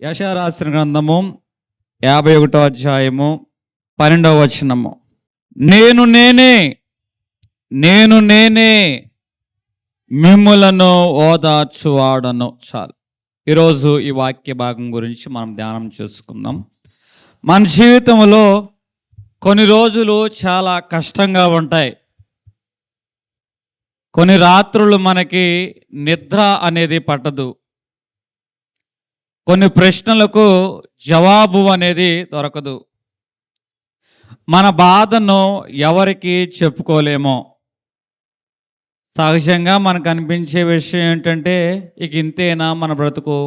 యెషయా రాసిన గ్రంథము 51వ అధ్యాయము 12వ వచనము. నేను నేనే మిమ్ములను ఓదార్చువాడను. చాలు. ఈరోజు ఈ వాక్య భాగం గురించి మనం ధ్యానం చేసుకుందాం. మన జీవితంలో కొన్ని రోజులు చాలా కష్టంగా ఉంటాయి. కొన్ని రాత్రులు మనకి నిద్ర అనేది పట్టదు. కొన్ని ప్రశ్నలకు జవాబు అనేది దొరకదు. మన బాధను ఎవరికి చెప్పుకోలేమో. సహజంగా మనకు అనిపించే విషయం ఏంటంటే, ఇక ఇంతేనా మన బ్రతుకు,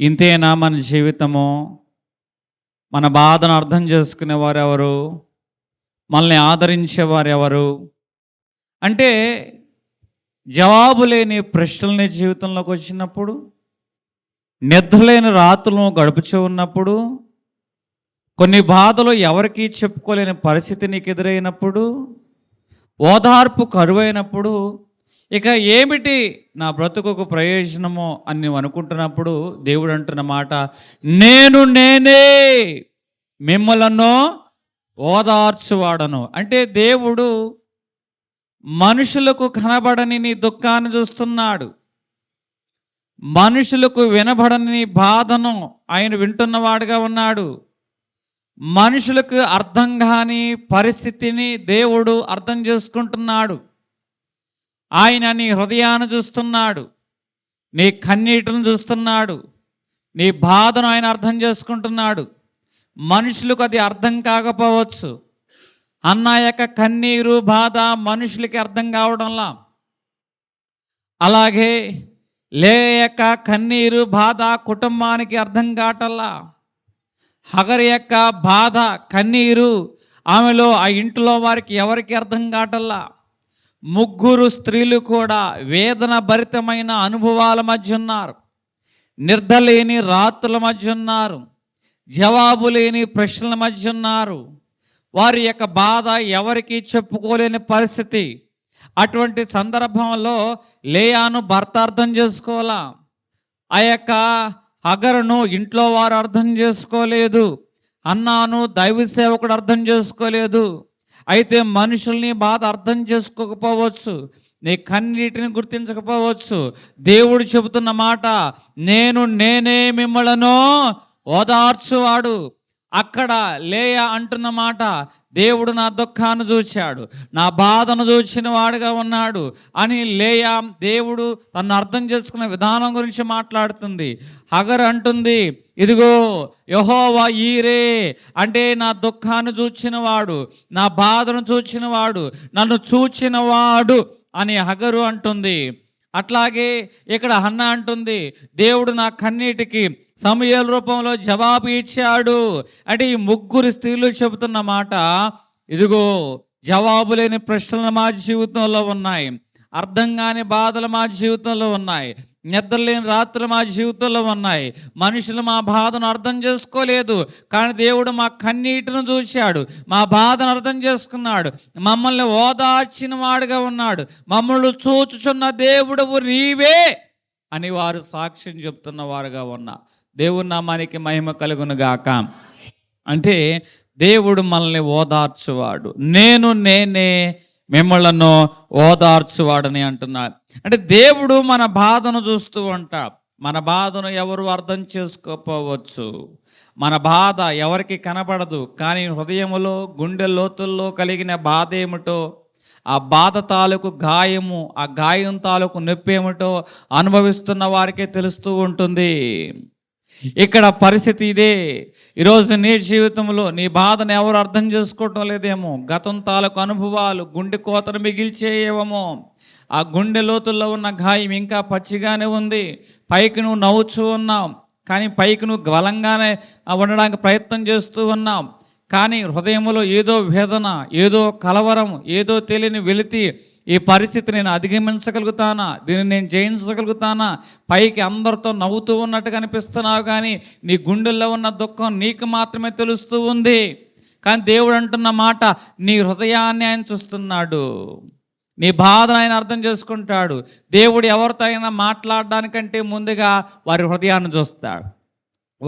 ఇంతేనా మన జీవితము, మన బాధను అర్థం చేసుకునేవారు ఎవరు, మనల్ని ఆదరించేవారు ఎవరు అంటే, జవాబు లేని ప్రశ్నలని జీవితంలోకి వచ్చినప్పుడు, నిద్రలేని రాత్రులను గడుపుచూ ఉన్నప్పుడు, కొన్ని బాధలు ఎవరికి చెప్పుకోలేని పరిస్థితి నీకు ఎదురైనప్పుడు, ఓదార్పు కరువైనప్పుడు, ఇక ఏమిటి నా బ్రతుకుకు ప్రయోజనమో అని నువ్వు అనుకుంటున్నప్పుడు దేవుడు అంటున్న మాట, నేనే మిమ్మలను ఓదార్చువాడను. అంటే దేవుడు మనుషులకు కనబడని నీ దుఃఖాన్ని చూస్తున్నాడు. మనుషులకు వినబడని బాధను ఆయన వింటున్నవాడుగా ఉన్నాడు. మనుషులకు అర్థం కాని పరిస్థితిని దేవుడు అర్థం చేసుకుంటున్నాడు. ఆయన నీ హృదయాన్ని చూస్తున్నాడు, నీ కన్నీటిని చూస్తున్నాడు, నీ బాధను ఆయన అర్థం చేసుకుంటున్నాడు. మనుషులకు అది అర్థం కాకపోవచ్చు. అన్న యొక్క కన్నీరు బాధ మనుషులకి అర్థం కావడంలా, అలాగే లేయక కన్నీరు బాధ కుటుంబానికి అర్థం కావటల్లా. హగర్ యొక్క బాధ కన్నీరు ఆమెలో ఆ ఇంట్లో వారికి ఎవరికి అర్థం కావటల్లా. ముగ్గురు స్త్రీలు కూడా వేదన భరితమైన అనుభవాల మధ్య ఉన్నారు. నిద్ర లేని రాత్రుల మధ్య ఉన్నారు. జవాబు లేని ప్రశ్నల మధ్య ఉన్నారు. వారి యొక్క బాధ ఎవరికి చెప్పుకోలేని పరిస్థితి. అటువంటి సందర్భంలో లేయాను భర్త అర్థం చేసుకోవాలా, ఆ యొక్క హగరును ఇంట్లో వారు అర్థం చేసుకోలేదు, అన్నాను దైవ సేవకుడు అర్థం చేసుకోలేదు. అయితే మనుషుల్ని బాధ అర్థం చేసుకోకపోవచ్చు, నీ కన్నీటిని గుర్తించకపోవచ్చు. దేవుడు చెబుతున్న మాట, నేనే మిమ్మలను ఓదార్చువాడు. అక్కడ లేయా అంటున్న మాట, దేవుడు నా దుఃఖాన్ని చూశాడు, నా బాధను చూసిన వాడుగా ఉన్నాడు అని లేయా దేవుడు తను అర్థం చేసుకున్న విధానం గురించి మాట్లాడుతుంది. హగర్ అంటుంది, ఇదిగో యెహోవా ఈరే, అంటే నా దుఃఖాన్ని చూచినవాడు, నా బాధను చూచినవాడు, నన్ను చూచినవాడు అని హగరు అంటుంది. అట్లాగే ఇక్కడ హన్నా అంటుంది, దేవుడు నా కన్నీటికి సమూయేలు రూపంలో జవాబు ఇచ్చాడు. అంటే ఈ ముగ్గురు స్త్రీలు చెబుతున్న మాట, ఇదిగో జవాబు లేని ప్రశ్నలు మా జీవితంలో ఉన్నాయి, అర్థం కాని బాధలు మా జీవితంలో ఉన్నాయి, నిద్రలేని రాత్రులు మా జీవితంలో ఉన్నాయి. మనుషులు మా బాధను అర్థం చేసుకోలేదు, కానీ దేవుడు మా కన్నీటిని చూశాడు, మా బాధను అర్థం చేసుకున్నాడు, మమ్మల్ని ఓదార్చిన వాడుగా ఉన్నాడు. మమ్మల్ని చూచుచున్న దేవుడవు నీవే అని వారు సాక్ష్యం చెప్తున్న వారుగా ఉన్నా. దేవుని నామానికి మహిమ కలుగును గాక. అంటే దేవుడు మనల్ని ఓదార్చువాడు. నేనే మిమ్మలను ఓదార్చువాడని అంటున్నాడు. అంటే దేవుడు మన బాధను చూస్తూ ఉంటాడు. మన బాధను ఎవరు అర్థం చేసుకోకపోవచ్చు, మన బాధ ఎవరికి కనబడదు, కానీ హృదయములో గుండె లోతుల్లో కలిగిన బాధ ఏమిటో, ఆ బాధ తాలూకు గాయము, ఆ గాయం తాలూకు నొప్పి ఏమిటో అనుభవిస్తున్న వారికే తెలుస్తూ ఉంటుంది. ఇక్కడ పరిస్థితి ఇదే. ఈరోజు నీ జీవితంలో నీ బాధను ఎవరు అర్థం చేసుకోవటం లేదేమో. గతం తాలూకు అనుభవాలు గుండె కోతను మిగిల్చేయేమో. ఆ గుండె లోతుల్లో ఉన్న గాయం ఇంకా పచ్చిగానే ఉంది. పైకి నువ్వు నవ్వుచూ ఉన్నావు, కానీ పైకి నువ్వు బలంగానే ఉండడానికి ప్రయత్నం చేస్తూ ఉన్నావు, కానీ హృదయంలో ఏదో వేదన, ఏదో కలవరం, ఏదో తెలియని వెలితి. ఈ పరిస్థితి నేను అధిగమించగలుగుతానా, దీన్ని నేను జయించగలుగుతానా? పైకి అందరితో నవ్వుతూ ఉన్నట్టుగా అనిపిస్తున్నావు, కానీ నీ గుండెల్లో ఉన్న దుఃఖం నీకు మాత్రమే తెలుస్తూ ఉంది. కానీ దేవుడు అంటున్న మాట, నీ హృదయాన్ని ఆయన చూస్తున్నాడు, నీ బాధను ఆయన అర్థం చేసుకుంటాడు. దేవుడు ఎవరితో అయినా మాట్లాడడానికంటే ముందుగా వారి హృదయాన్ని చూస్తాడు.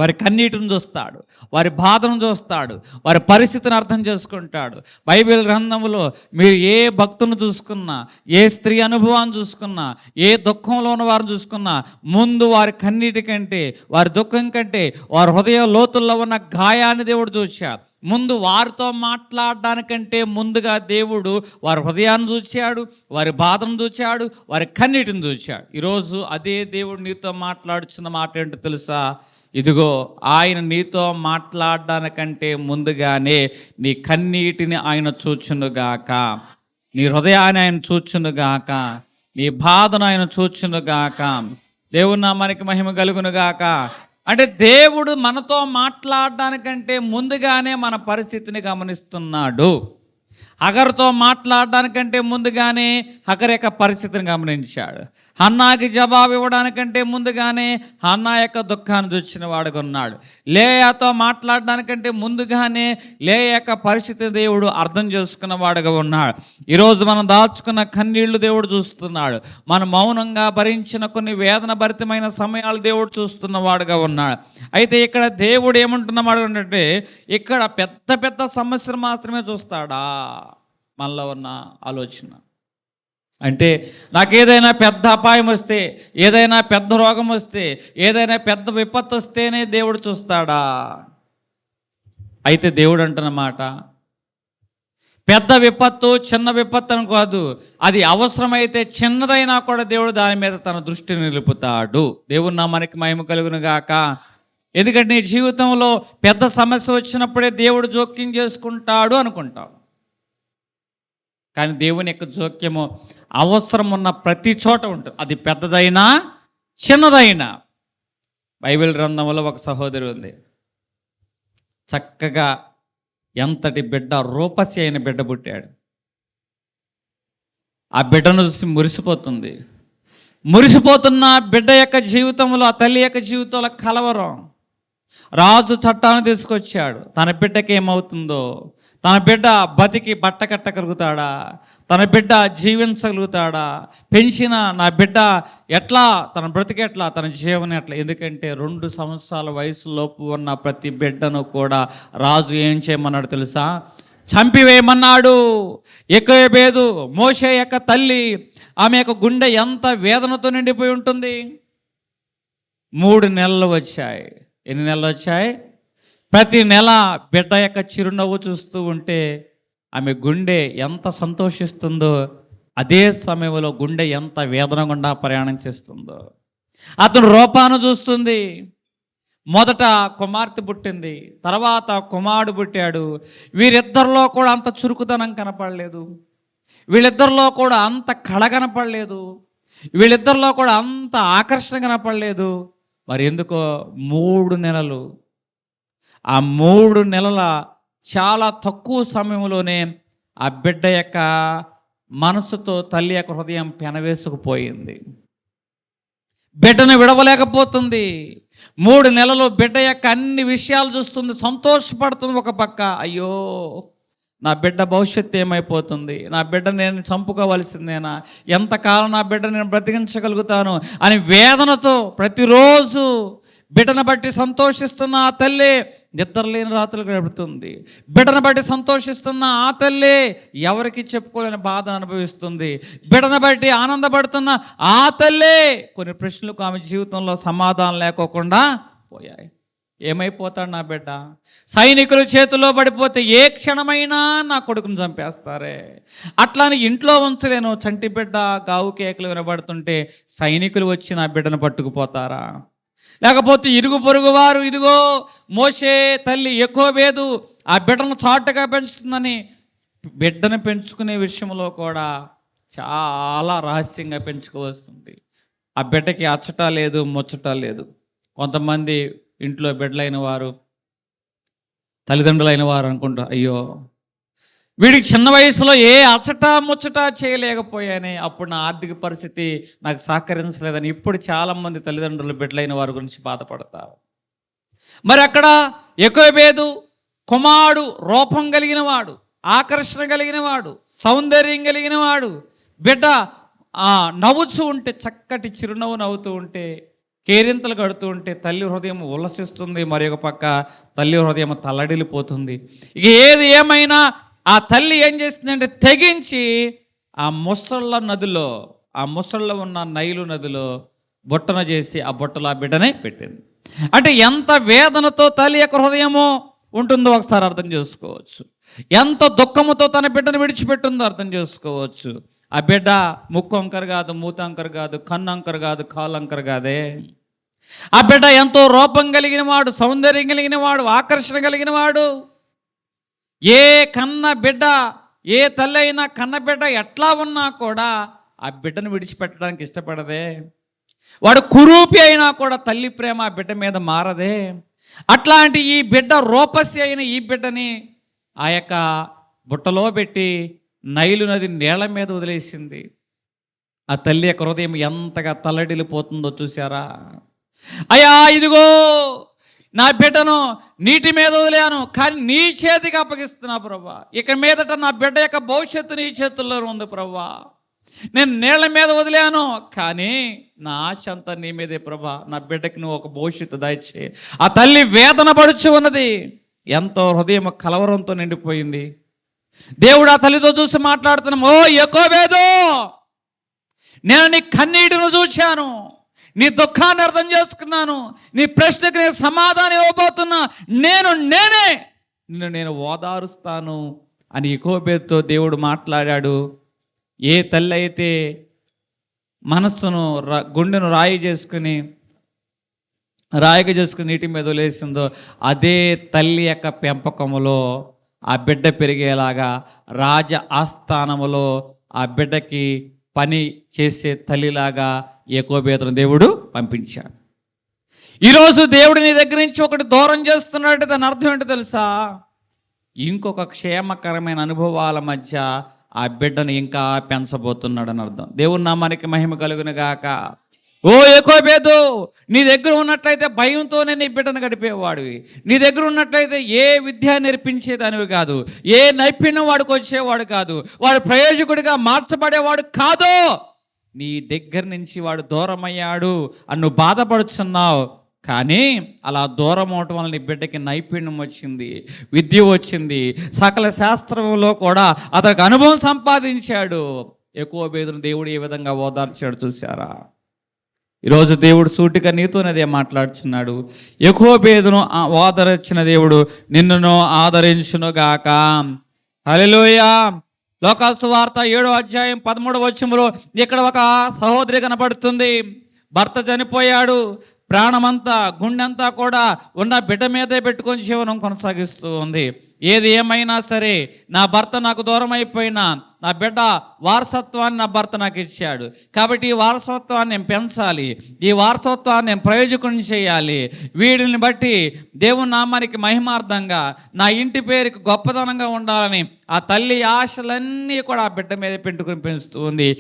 వారి కన్నీటిని చూస్తాడు, వారి బాధను చూస్తాడు, వారి పరిస్థితిని అర్థం చేసుకుంటాడు. బైబిల్ గ్రంథంలో మీరు ఏ భక్తుని చూసుకున్నా, ఏ స్త్రీ అనుభవాన్ని చూసుకున్నా, ఏ దుఃఖంలో ఉన్న వారిని చూసుకున్నా, ముందు వారి కన్నీటి కంటే, వారి దుఃఖం కంటే, వారి హృదయ లోతుల్లో ఉన్న గాయాన్ని దేవుడు చూశాడు. ముందు వారితో మాట్లాడడానికంటే ముందుగా దేవుడు వారి హృదయాన్ని చూశాడు, వారి బాధను చూశాడు, వారి కన్నీటిని చూశాడు. ఈరోజు అదే దేవుడు నీతో మాట్లాడుచున్న మాట ఏంటో తెలుసా? ఇదిగో ఆయన నీతో మాట్లాడడానికంటే ముందుగానే నీ కన్నీటిని ఆయన చూచునుగాక, నీ హృదయాన్ని ఆయన చూచునుగాక, నీ బాధను ఆయన చూచునుగాక. దేవుని నామానికి మహిమ కలుగునుగాక. అంటే దేవుడు మనతో మాట్లాడడానికంటే ముందుగానే మన పరిస్థితిని గమనిస్తున్నాడు. హగరుతో మాట్లాడడానికంటే ముందుగానే హగర్ యొక్క పరిస్థితిని గమనించాడు. హన్నాకి జవాబు ఇవ్వడానికంటే ముందుగానే హన్నా యొక్క దుఃఖాన్ని చూసిన వాడుగా ఉన్నాడు. లేయాతో మాట్లాడడానికంటే ముందుగానే లేయా యొక్క పరిస్థితి దేవుడు అర్థం చేసుకున్న వాడుగా ఉన్నాడు. ఈరోజు మనం దాచుకున్న కన్నీళ్లు దేవుడు చూస్తున్నాడు. మనం మౌనంగా భరించిన కొన్ని వేదన భరితమైన సమయాలు దేవుడు చూస్తున్న వాడుగా ఉన్నాడు. అయితే ఇక్కడ దేవుడు ఏమంటున్నవాడు అంటే, ఇక్కడ పెద్ద పెద్ద సమస్యలు మాత్రమే చూస్తాడా? మనలో ఉన్న ఆలోచన అంటే, నాకు ఏదైనా పెద్ద అపాయం వస్తే, ఏదైనా పెద్ద రోగం వస్తే, ఏదైనా పెద్ద విపత్తు వస్తేనే దేవుడు చూస్తాడా? అయితే దేవుడు అంటున్నమాట, పెద్ద విపత్తు చిన్న విపత్తు అని కాదు, అది అవసరమైతే చిన్నదైనా కూడా దేవుడు దాని మీద తన దృష్టిని నిలుపుతాడు. దేవుని నామానికి మహిమ కలుగును గాక. ఎందుకంటే నీ జీవితంలో పెద్ద సమస్య వచ్చినప్పుడే దేవుడు జోక్యం చేసుకుంటాడు అనుకుంటాం, కానీ దేవుని యొక్క జోక్యము అవసరం ఉన్న ప్రతి చోట ఉంటుంది, అది పెద్దదైనా చిన్నదైనా. బైబిల్ గ్రంథంలో ఒక సహోదరి ఉంది, చక్కగా ఎంతటి బిడ్డ, రూపసి అయిన బిడ్డ పుట్టాడు. ఆ బిడ్డను చూసి మురిసిపోతుంది. మురిసిపోతున్న బిడ్డ యొక్క జీవితంలో, ఆ తల్లి యొక్క జీవితంలో కలవరం. రాజు చట్టాన్ని తీసుకొచ్చాడు. తన బిడ్డకి ఏమవుతుందో, తన బిడ్డ బతికి బట్ట కట్టగలుగుతాడా, తన బిడ్డ జీవించగలుగుతాడా, పెంచిన నా బిడ్డ ఎట్లా, తన బ్రతికెట్లా, తన జీవనం ఎట్లా. ఎందుకంటే 2 సంవత్సరాల వయసులోపు ఉన్న ప్రతి బిడ్డను కూడా రాజు ఏం చేయమన్నాడు తెలుసా? చంపివేయమన్నాడు. యోకోబేదు, మోషే యొక్క తల్లి, ఆమె యొక్క గుండె ఎంత వేదనతో నిండిపోయి ఉంటుంది. 3 నెలలు వచ్చాయి. ఎన్ని నెలలు వచ్చాయి? ప్రతి నెల బిడ్డ యొక్క చిరునవ్వు చూస్తూ ఉంటే ఆమె గుండె ఎంత సంతోషిస్తుందో, అదే సమయంలో గుండె ఎంత వేదన గుండా ప్రయాణం చేస్తుందో. అతను రూపాన్ని చూస్తుంది. మొదట కుమార్తె పుట్టింది, తర్వాత కుమారుడు పుట్టాడు. వీరిద్దరిలో కూడా అంత చురుకుదనం కనపడలేదు, వీళ్ళిద్దరిలో కూడా అంత కళ కనపడలేదు, వీళ్ళిద్దరిలో కూడా అంత ఆకర్షణ కనపడలేదు. మరి ఎందుకో 3 నెలలు, ఆ 3 నెలల చాలా తక్కువ సమయంలోనే ఆ బిడ్డ యొక్క మనసుతో తల్లి యొక్క హృదయం పెనవేసుకుపోయింది. బిడ్డను విడవలేకపోతుంది. 3 నెలలు బిడ్డ యొక్క అన్ని విషయాలు చూస్తుంది, సంతోషపడుతుంది. ఒక పక్క అయ్యో నా బిడ్డ భవిష్యత్తు ఏమైపోతుంది, నా బిడ్డ నేను చంపుకోవలసిందేనా, ఎంతకాలం నా బిడ్డ నేను బ్రతికించగలుగుతాను అని వేదనతో ప్రతిరోజు బిడ్డను బట్టి సంతోషిస్తున్న ఆ తల్లి నిద్రలేని రాత్రులు గడుపుతుంది. బిడ్డను బట్టి సంతోషిస్తున్న ఆ తల్లి ఎవరికి చెప్పుకోలేని బాధ అనుభవిస్తుంది. బిడ్డను బట్టి ఆనందపడుతున్న ఆ తల్లి కొన్ని ప్రశ్నలకు ఆమె జీవితంలో సమాధానం లేకోకుండా పోయాయి. ఏమైపోతాడు నా బిడ్డ? సైనికుల చేతిలో పడిపోతే ఏ క్షణమైనా నా కొడుకును చంపేస్తారే, అట్లాని ఇంట్లో ఉంచలేను. చంటి బిడ్డ గావు కేకలు వినబడుతుంటే సైనికులు వచ్చి నా బిడ్డను పట్టుకుపోతారా? లేకపోతే ఇరుగు పొరుగు వారు, ఇదిగో మోషే తల్లి యోకోబేదు ఆ బిడ్డను చాటుగా పెంచుతుందని బిడ్డను పెంచుకునే విషయంలో కూడా చాలా రహస్యంగా పెంచుకోవస్తుంది. ఆ బిడ్డకి అచ్చట లేదు, ముచ్చట లేదు. కొంతమంది ఇంట్లో బిడ్డలైన వారు, తల్లిదండ్రులైన వారు అనుకుంటారు, అయ్యో వీడికి చిన్న వయసులో ఏ అచ్చట ముచ్చట చేయలేకపోయానే, అప్పుడు నా ఆర్థిక పరిస్థితి నాకు సహకరించలేదని ఇప్పుడు చాలామంది తల్లిదండ్రులు బిడ్డలైన వారి గురించి బాధపడతారు. మరి అక్కడ యోకోబేదు కుమారుడు రూపం కలిగిన వాడు, ఆకర్షణ కలిగిన వాడు, సౌందర్యం కలిగిన వాడు. బిడ్డ నవ్వుతూ ఉంటే, చక్కటి చిరునవ్వు నవ్వుతూ ఉంటే కేరింతలు కడుతూ ఉంటే తల్లి హృదయం ఉల్లసిస్తుంది, మరి ఒక పక్క తల్లి హృదయం తల్లడిల్లిపోతుంది. ఇక ఏది ఏమైనా ఆ తల్లి ఏం చేస్తుందంటే తెగించి ఆ ముసళ్ళలో ఉన్న నైలు నదిలో బుట్టన చేసి ఆ బుట్టలో ఆ బిడ్డనే పెట్టింది. అంటే ఎంత వేదనతో తల్లి యొక్క హృదయమో ఉంటుందో ఒకసారి అర్థం చేసుకోవచ్చు. ఎంత దుఃఖముతో తన బిడ్డను విడిచిపెట్టుందో అర్థం చేసుకోవచ్చు. ఆ బిడ్డ ముక్కు అంకర్ కాదు, మూత అంకర్ కాదు, కన్ను అంకర్ కాదు, కాలు అంకర్ కాదే. ఆ బిడ్డ ఎంతో రూపం కలిగిన వాడు, సౌందర్యం కలిగిన వాడు, ఆకర్షణ కలిగిన వాడు. ఏ కన్న బిడ్డ, ఏ తల్లి అయినా కన్న బిడ్డ ఎట్లా ఉన్నా కూడా ఆ బిడ్డను విడిచిపెట్టడానికి ఇష్టపడదే. వాడు కురూపి అయినా కూడా తల్లి ప్రేమ ఆ బిడ్డ మీద మారదే. అట్లాంటి ఈ బిడ్డ రూపసి అయిన ఈ బిడ్డని ఆ యొక్క బుట్టలో పెట్టి నైలు నది నీళ్ల మీద వదిలేసింది. ఆ తల్లి యొక్క హృదయం ఎంతగా తల్లడిల్లిపోతుందో చూసారా? అయ్యా, ఇదిగో నా బిడ్డను నీటి మీద వదిలాను, కానీ నీ చేతికి అప్పగిస్తున్నా ప్రభా. ఇక మీదట నా బిడ్డ యొక్క భవిష్యత్తు నీ చేతుల్లో ఉంది ప్రభా. నేను నీళ్ల మీద వదిలాను, కానీ నా ఆశ అంతా నీ మీదే ప్రభా. నా బిడ్డకి నువ్వు ఒక భవిష్యత్తు దయచే. ఆ తల్లి వేదన పడుచు ఉన్నది, ఎంతో హృదయం కలవరంతో నిండిపోయింది. దేవుడు ఆ తల్లితో చూసి మాట్లాడుతున్నాం, ఓ యాకోబేదు, నేను నీ కన్నీటిని చూశాను, నీ దుఃఖాన్ని అర్థం చేసుకున్నాను, నీ ప్రశ్నకు నేను సమాధానం ఇవ్వబోతున్నా, నేనే నేను ఓదారుస్తాను అని యాకోబేదుతో దేవుడు మాట్లాడాడు. ఏ తల్లి అయితే మనస్సును గుండెను రాయిగా చేసుకుని నీటి మీద వదిలేసిందో అదే తల్లి యొక్క పెంపకములో ఆ బిడ్డ పెరిగేలాగా రాజ ఆస్థానములో ఆ బిడ్డకి పని చేసే తల్లిలాగా యాకోబేదును దేవుడు పంపించాడు. ఈరోజు దేవుడు నీ దగ్గర నుంచి ఒకటి దూరం చేస్తున్నాడు. దాని అర్థం ఏంటో తెలుసా? ఇంకొక క్షేమకరమైన అనుభవాల మధ్య ఆ బిడ్డను ఇంకా పెంచబోతున్నాడని అర్థం. దేవుని నామానికి మహిమ కలుగును గాక. ఓ యాకోబేదు, నీ దగ్గర ఉన్నట్లయితే భయంతోనే నీ బిడ్డను గడిపేవాడివి. నీ దగ్గర ఉన్నట్లయితే ఏ విద్య నేర్పించేదానివి కాదు, ఏ నైపుణ్యం వాడికి వచ్చేవాడు కాదు, వాడు ప్రయోజకుడిగా మార్చబడేవాడు కాదు. నీ దగ్గర నుంచి వాడు దూరం అయ్యాడు అని నువ్వు బాధపడుతున్నావు. కానీ అలా దూరం అవటం వల్ల నీ బిడ్డకి నైపుణ్యం వచ్చింది, విద్య వచ్చింది, సకల శాస్త్రంలో కూడా అతనికి అనుభవం సంపాదించాడు. యాకోబేదును దేవుడు ఏ విధంగా ఓదార్చాడు చూసారా? ఈరోజు దేవుడు సూటిగా నీతోనేదే మాట్లాడుచున్నాడు. యాకోబేదును ఓదార్చిన దేవుడు నిన్నును ఆదరించునుగాక. హల్లెలూయా. లోకాసు సువార్త 7వ అధ్యాయం 13వ వచనంలో ఇక్కడ ఒక సహోదరి కనపడుతుంది. భర్త చనిపోయాడు, ప్రాణమంతా గుండెంతా కూడా ఉన్న బిడ్డ మీదే పెట్టుకొని జీవనం కొనసాగిస్తూ ఉంది. ఏది ఏమైనా సరే, నా భర్త నాకు దూరం అయిపోయినా నా బిడ్డ వారసత్వాన్ని నా భర్త నాకు ఇచ్చాడు, కాబట్టి ఈ వారసత్వాన్ని నేను పెంచాలి, ఈ వారసత్వాన్ని నేను ప్రయోజకుని చేయాలి. వీడిని బట్టి దేవుని నామానికి మహిమార్థంగా నా ఇంటి పేరుకి గొప్పదనంగా ఉండాలని ఆ తల్లి ఆశలన్నీ కూడా ఆ బిడ్డ మీద పెట్టుకుని పెంచుతూ ఉంది.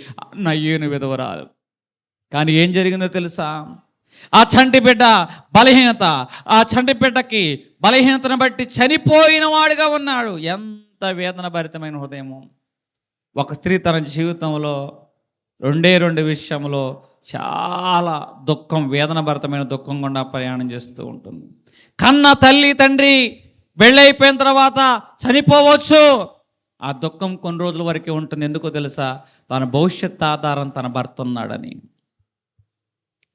నయ్యూని విధవరాలు. కానీ ఏం జరిగిందో తెలుసా? ఆ చంటి బిడ్డ బలహీనత, ఆ చంటి బిడ్డకి బలహీనతను బట్టి చనిపోయిన వాడిగా ఉన్నాడు. ఎంత వేదన భరితమైన హృదయము. ఒక స్త్రీ తన జీవితంలో రెండు విషయంలో చాలా దుఃఖం, వేదన భరితమైన దుఃఖం గుండా ప్రయాణం చేస్తూ ఉంటుంది. కన్న తల్లి తండ్రి పెళ్ళైపోయిన తర్వాత చనిపోవచ్చు. ఆ దుఃఖం కొన్ని రోజుల వరకే ఉంటుంది. ఎందుకో తెలుసా? తన భవిష్యత్ ఆధారం తన భర్త ఉన్నాడని.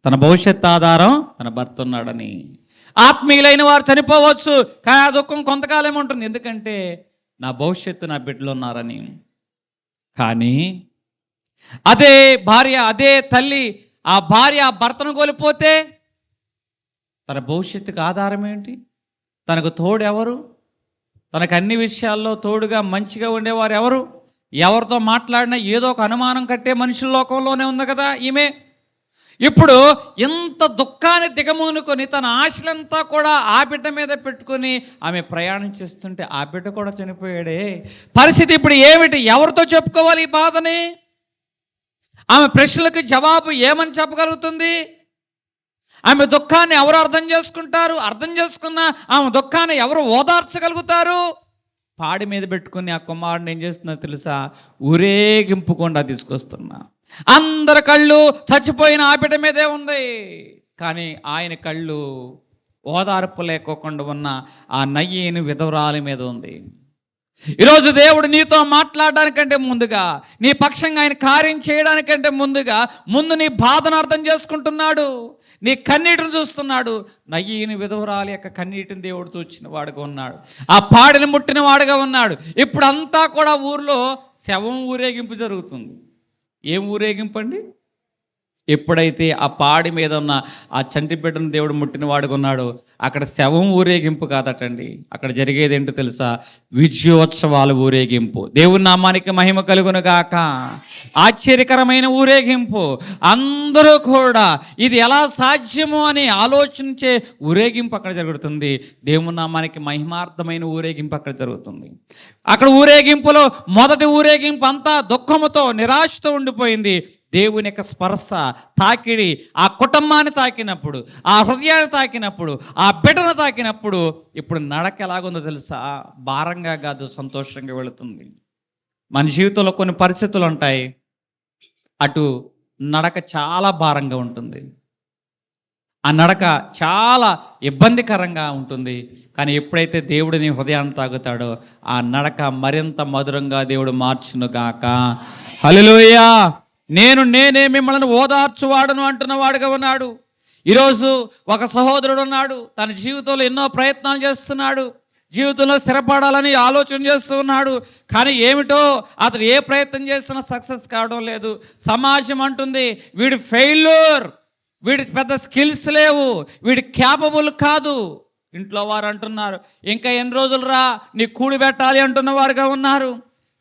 తన భవిష్యత్ ఆధారం తన భర్త ఉన్నాడని. ఆత్మీయులైన వారు చనిపోవచ్చు, కానీ ఆ దుఃఖం కొంతకాలం ఉంటుంది. ఎందుకంటే నా భవిష్యత్తు నా బిడ్డలు ఉన్నారని. కానీ అదే భార్య, అదే తల్లి, ఆ భార్య ఆ భర్తను కోల్పోతే తన భవిష్యత్తుకు ఆధారం ఏంటి? తనకు తోడు ఎవరు? తనకు అన్ని విషయాల్లో తోడుగా మంచిగా ఉండేవారు ఎవరు? ఎవరితో మాట్లాడినా ఏదో ఒక అనుమానం కట్టే మనుషుల లోకంలోనే ఉంది కదా ఈమె. ఇప్పుడు ఇంత దుఃఖాన్ని దిగమూనుకొని తన ఆశలంతా కూడా ఆ బిడ్డ మీద పెట్టుకొని ఆమె ప్రయాణం చేస్తుంటే ఆ బిడ్డ కూడా చనిపోయాడే. పరిస్థితి ఇప్పుడు ఏమిటి? ఎవరితో చెప్పుకోవాలి ఈ బాధని? ఆమె ప్రశ్నలకు జవాబు ఏమని చెప్పగలుగుతుంది? ఆమె దుఃఖాన్ని ఎవరు అర్థం చేసుకుంటారు? అర్థం చేసుకున్న ఆమె దుఃఖాన్ని ఎవరు ఓదార్చగలుగుతారు? పాడి మీద పెట్టుకుని ఆ కుమారుడిని ఏం చేస్తున్నా తెలుసా? ఊరేగింపుకుండా తీసుకొస్తున్నా. అందరి కళ్ళు చచ్చిపోయిన ఆ బిడ్డ మీదే ఉంది. కానీ ఆయన కళ్ళు ఓదార్పు లేకోకుండా ఉన్న ఆ నయ్యని విధవరాలి మీద ఉంది. ఈరోజు దేవుడు నీతో మాట్లాడడానికంటే ముందుగా, నీ పక్షంగా ఆయన కార్యం చేయడానికంటే ముందుగా నీ బాధను అర్థం చేసుకుంటున్నాడు, నీ కన్నీటిని చూస్తున్నాడు. నయ్యని విధవరాలి యొక్క కన్నీటిని దేవుడు చూచిన వాడుగా ఉన్నాడు, ఆ పాడిని ముట్టిన వాడుగా ఉన్నాడు. ఇప్పుడు అంతా కూడా ఊర్లో శవం ఊరేగింపు జరుగుతుంది. ఏం ఊరేగింపు అండి? ఎప్పుడైతే ఆ పాడి మీద ఉన్న ఆ చంటి బిడ్డను దేవుడు ముట్టిన వాడుగా ఉన్నాడో అక్కడ శవం ఊరేగింపు కాదటండి, అక్కడ జరిగేది ఏంటో తెలుసా? విజయోత్సవాల ఊరేగింపు. దేవుని నామానికి మహిమ కలుగును గాక. ఆశ్చర్యకరమైన ఊరేగింపు. అందరూ కూడా ఇది ఎలా సాధ్యమో అని ఆలోచించే ఊరేగింపు అక్కడ జరుగుతుంది. దేవుని నామానికి మహిమార్థమైన ఊరేగింపు అక్కడ జరుగుతుంది. అక్కడ ఊరేగింపులో మొదటి ఊరేగింపు అంతా దుఃఖముతో నిరాశతో ఉండిపోయింది. దేవుని యొక్క స్పర్శ, తాకిడి ఆ కుటుంబాన్ని తాకినప్పుడు, ఆ హృదయాన్ని తాకినప్పుడు, ఆ బిడ్డను తాకినప్పుడు ఇప్పుడు నడక ఎలాగుందో తెలుసా? భారంగా కాదు, సంతోషంగా వెళుతుంది. మన జీవితంలో కొన్ని పరిస్థితులు ఉంటాయి, అటు నడక చాలా భారంగా ఉంటుంది, ఆ నడక చాలా ఇబ్బందికరంగా ఉంటుంది. కానీ ఎప్పుడైతే దేవుడు నీ హృదయాన్ని తాగుతాడో ఆ నడక మరింత మధురంగా దేవుడు మార్చును గాక. హల్లెలూయా. నేనే మిమ్మల్ని ఓదార్చువాడను అంటున్న వాడుగా ఉన్నాడు. ఈరోజు ఒక సహోదరుడు ఉన్నాడు, తన జీవితంలో ఎన్నో ప్రయత్నాలు చేస్తున్నాడు, జీవితంలో స్థిరపడాలని ఆలోచన చేస్తూ ఉన్నాడు. కానీ ఏమిటో అతను ఏ ప్రయత్నం చేసినా సక్సెస్ కావడం లేదు. సమాజం అంటుంది వీడు ఫెయిల్యూర్, వీడికి పెద్ద స్కిల్స్ లేవు, వీడి క్యాపబుల్ కాదు. ఇంట్లో వారు అంటున్నారు ఇంకా ఎన్ని రోజులు రా నీ కూడి పెట్టాలి అంటున్న వారుగా ఉన్నారు.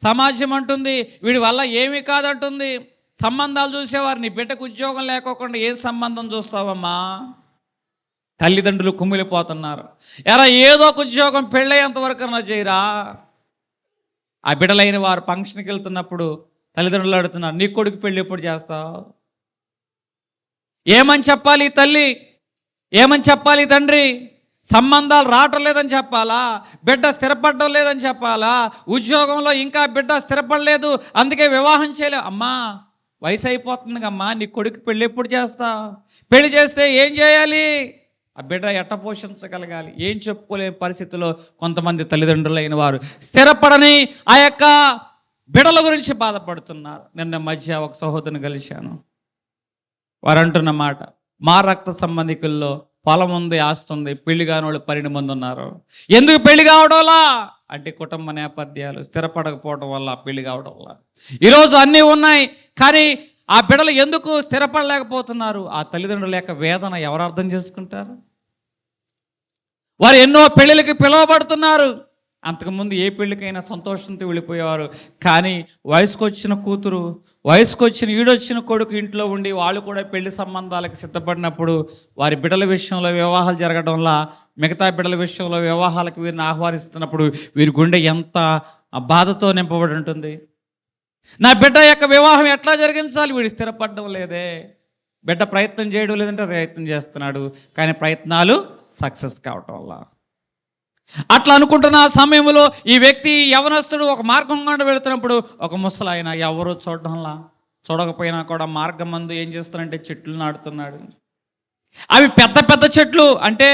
సమాజం అంటుంది వీడి వల్ల ఏమీ కాదంటుంది. సంబంధాలు చూసేవారు, నీ బిడ్డకు ఉద్యోగం లేకోకుండా ఏ సంబంధం చూస్తావమ్మా? తల్లిదండ్రులు కుమిలిపోతున్నారు. ఎరా ఏదో ఒక ఉద్యోగం పెళ్ళయ్యేంతవరకన్నా చేయరా. ఆ బిడ్డలైన వారు ఫంక్షన్కి వెళ్తున్నప్పుడు తల్లిదండ్రులు అడుగుతున్నారు నీ కొడుకు పెళ్ళి ఎప్పుడు చేస్తావు? ఏమని చెప్పాలి తల్లి, ఏమని చెప్పాలి తండ్రి? సంబంధాలు రావటం లేదని చెప్పాలా? బిడ్డ స్థిరపడడం లేదని చెప్పాలా? ఉద్యోగంలో ఇంకా బిడ్డ స్థిరపడలేదు అందుకే వివాహం చేయలే. అమ్మా వయసు అయిపోతుంది అమ్మా, నీ కొడుకు పెళ్ళి ఎప్పుడు చేస్తా? పెళ్లి చేస్తే ఏం చేయాలి? ఆ బిడ్డ ఎట్ట పోషించగలగాలి? ఏం చెప్పుకోలేని పరిస్థితిలో కొంతమంది తల్లిదండ్రులు అయిన వారు స్థిరపడని ఆ యొక్క బిడ్డల గురించి బాధపడుతున్నారు. నిన్న మధ్య ఒక సహోదరుని కలిశాను, వారు అంటున్న మాట, మా రక్త సంబంధికుల్లో పొలం ఉంది, ఆస్తి ఉంది, పెళ్లి కాని వాళ్ళు 12 మంది ఉన్నారు. ఎందుకు పెళ్లి కావడంలా అంటే కుటుంబ నేపథ్యాలు స్థిరపడకపోవడం వల్ల పెళ్లి కావడం వల్ల. ఈరోజు అన్నీ ఉన్నాయి కానీ ఆ బిడ్డలు ఎందుకు స్థిరపడలేకపోతున్నారు? ఆ తల్లిదండ్రుల యొక్క వేదన ఎవరు అర్థం చేసుకుంటారు? వారు ఎన్నో పెళ్ళిళ్ళకి పిలువబడుతున్నారు. అంతకుముందు ఏ పెళ్ళికైనా సంతోషంతో వెళ్ళిపోయేవారు. కానీ వయసుకు వచ్చిన కూతురు, వయసుకు వచ్చిన ఈడొచ్చిన కొడుకు ఇంట్లో ఉండి వాళ్ళు కూడా పెళ్లి సంబంధాలకు సిద్ధపడినప్పుడు వారి బిడ్డల విషయంలో వివాహాలు జరగడంలా మిగతా బిడ్డల విషయంలో వివాహాలకు వీరిని ఆహ్వానిస్తున్నప్పుడు వీరి గుండె ఎంత బాధతో నింపబడి ఉంటుంది. నా బిడ్డ యొక్క వివాహం ఎట్లా జరిగించాలి? వీడు స్థిరపడడం లేదే. బిడ్డ ప్రయత్నం చేయడం లేదంటే ప్రయత్నం చేస్తున్నాడు కానీ ప్రయత్నాలు సక్సెస్ కావటం వల్ల. అట్లా అనుకుంటున్న ఆ సమయంలో ఈ వ్యక్తి యవనస్తుడు ఒక మార్గం గుండా వెళుతున్నప్పుడు ఒక ముసలాయన ఎవరు చూడడంలా, చూడకపోయినా కూడా మార్గం మందు ఏం చేస్తారంటే చెట్లు నాటుతున్నాడు. అవి పెద్ద పెద్ద చెట్లు, అంటే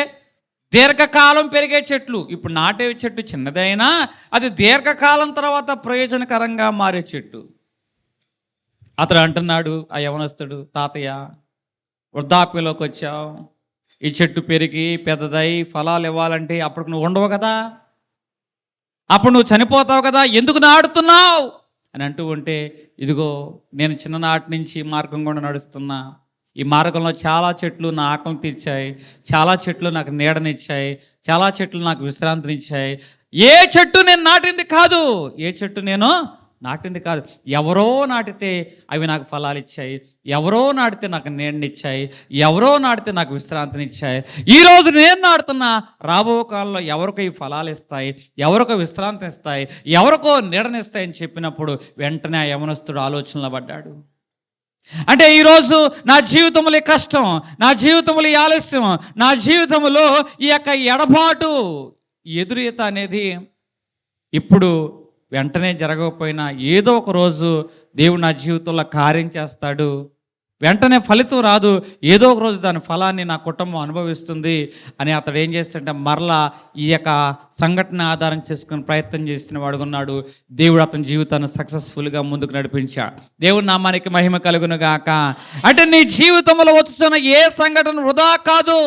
దీర్ఘకాలం పెరిగే చెట్లు. ఇప్పుడు నాటే చెట్టు చిన్నదైనా అది దీర్ఘకాలం తర్వాత ప్రయోజనకరంగా మారే చెట్టు. అతడు అంటున్నాడు ఆ యవనస్తుడు, తాతయ్య వృద్ధాప్యంలోకి వచ్చావు, ఈ చెట్టు పెరిగి పెద్దదై ఫలాలు ఇవ్వాలంటే అప్పుడు నువ్వు ఉండవు కదా, అప్పుడు నువ్వు చనిపోతావు కదా, ఎందుకు నాడుతున్నావు అని అంటూ ఉంటే, ఇదిగో నేను చిన్ననాటి నుంచి మార్గం గుండా నడుస్తున్నా, ఈ మార్గంలో చాలా చెట్లు నా ఆకలిని తీర్చాయి, చాలా చెట్లు నాకు నీడనిచ్చాయి, చాలా చెట్లు నాకు విశ్రాంతినిచ్చాయి. ఏ చెట్టు నేను నాటింది కాదు, ఏ చెట్టు నేను నాటింది కాదు, ఎవరో నాటితే అవి నాకు ఫలాలు ఇచ్చాయి, ఎవరో నాటితే నాకు నీడనిచ్చాయి, ఎవరో నాటితే నాకు విశ్రాంతినిచ్చాయి. ఈరోజు నేను నాడుతున్నా, రాబో కాలంలో ఎవరికో ఈ ఫలాలు ఇస్తాయి, ఎవరికో విశ్రాంతి ఇస్తాయి, ఎవరికో నీడనిస్తాయని చెప్పినప్పుడు వెంటనే ఆ యవనస్తుడు ఆలోచనలో పడ్డాడు. అంటే ఈరోజు నా జీవితంలో ఈ కష్టం, నా జీవితంలో ఈ ఆలస్యం, నా జీవితంలో ఈ యొక్క ఎడబాటు, ఎదురీత అనేది ఇప్పుడు వెంటనే జరగకపోయినా ఏదో ఒక రోజు దేవుడు నా జీవితంలో కార్యం చేస్తాడు, వెంటనే ఫలితం రాదు, ఏదో ఒక రోజు దాని ఫలాన్ని నా కుటుంబం అనుభవిస్తుంది అని అతడు ఏం చేస్తాడంటే మరలా ఈ యొక్క సంఘటన ఆధారం చేసుకుని ప్రయత్నం చేసిన వాడుగా ఉన్నాడు. దేవుడు అతని జీవితాన్ని సక్సెస్ఫుల్గా ముందుకు నడిపించాడు. దేవుడి నామానికి మహిమ కలుగును గాక. అంటే నీ జీవితంలో వస్తున్న ఏ సంఘటన వృధా కాదు.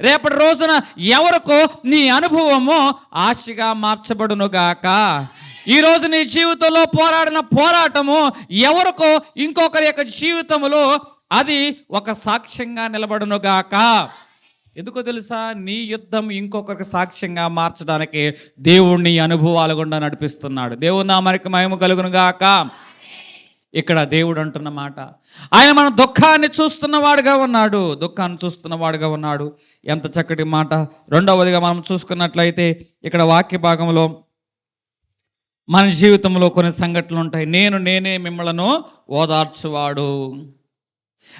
రేపటి రోజున ఎవరికో నీ అనుభవము ఆశగా మార్చబడును గాక. ఈరోజు నీ జీవితంలో పోరాడిన పోరాటము ఎవరికో ఇంకొకరి యొక్క జీవితంలో అది ఒక సాక్ష్యంగా నిలబడునుగాక. ఎందుకో తెలుసా? నీ యుద్ధం ఇంకొకరికి సాక్ష్యంగా మార్చడానికి దేవుణ్ణి అనుభవాలు గుండా నడిపిస్తున్నాడు. దేవుని నామానికి మహిమ కలుగునుగాక. ఇక్కడ దేవుడు అంటున్న మాట, ఆయన మన దుఃఖాన్ని చూస్తున్నవాడుగా ఉన్నాడు. ఎంత చక్కటి మాట. రెండవదిగా మనం చూసుకున్నట్లయితే ఇక్కడ వాక్య భాగంలో మన జీవితంలో కొన్ని సంఘటనలు ఉంటాయి. నేనే మిమ్మలను ఓదార్చువాడు.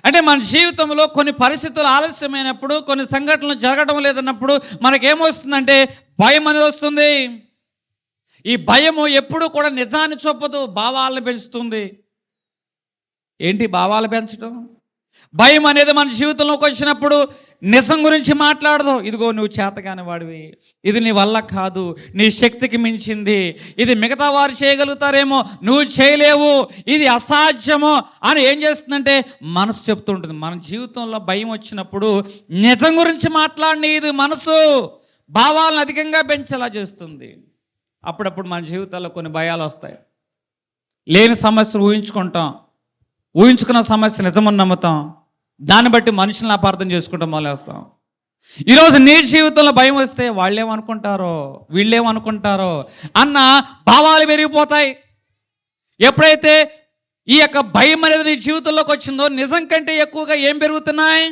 అంటే మన జీవితంలో కొన్ని పరిస్థితులు ఆలస్యమైనప్పుడు, కొన్ని సంఘటనలు జరగడం లేదన్నప్పుడు మనకేమొస్తుందంటే భయం అనేది వస్తుంది. ఈ భయము ఎప్పుడు కూడా నిజాన్ని చూపదు, భావాలను పెంచుతుంది. ఏంటి భావాలు పెంచడం? భయం అనేది మన జీవితంలోకి వచ్చినప్పుడు నిజం గురించి మాట్లాడదు. ఇదిగో నువ్వు చేతగాని వాడివి, ఇది నీ వల్ల కాదు, నీ శక్తికి మించింది, ఇది మిగతా వారు చేయగలుగుతారేమో, నువ్వు చేయలేవు, ఇది అసాధ్యమో అని ఏం చేస్తుందంటే మనసు చెప్తుంటుంది. మన జీవితంలో భయం వచ్చినప్పుడు నిజం గురించి మాట్లాడిని ఇది మనసు భావాలను అధికంగా పెంచేలా చేస్తుంది. అప్పుడప్పుడు మన జీవితాల్లో కొన్ని భయాలు వస్తాయి. లేని సమస్యలు ఊహించుకున్న సమస్య నిజమని నమ్ముతాం. దాన్ని బట్టి మనుషులను అపార్థం చేసుకుంటాం, మొదలేస్తాం. ఈరోజు నీ జీవితంలో భయం వస్తే వాళ్ళేమనుకుంటారో వీళ్ళేమనుకుంటారో అన్న భావాలు పెరిగిపోతాయి. ఎప్పుడైతే ఈ యొక్క భయం అనేది నీ జీవితంలోకి వచ్చిందో నిజం కంటే ఎక్కువగా ఏం పెరుగుతున్నాయి?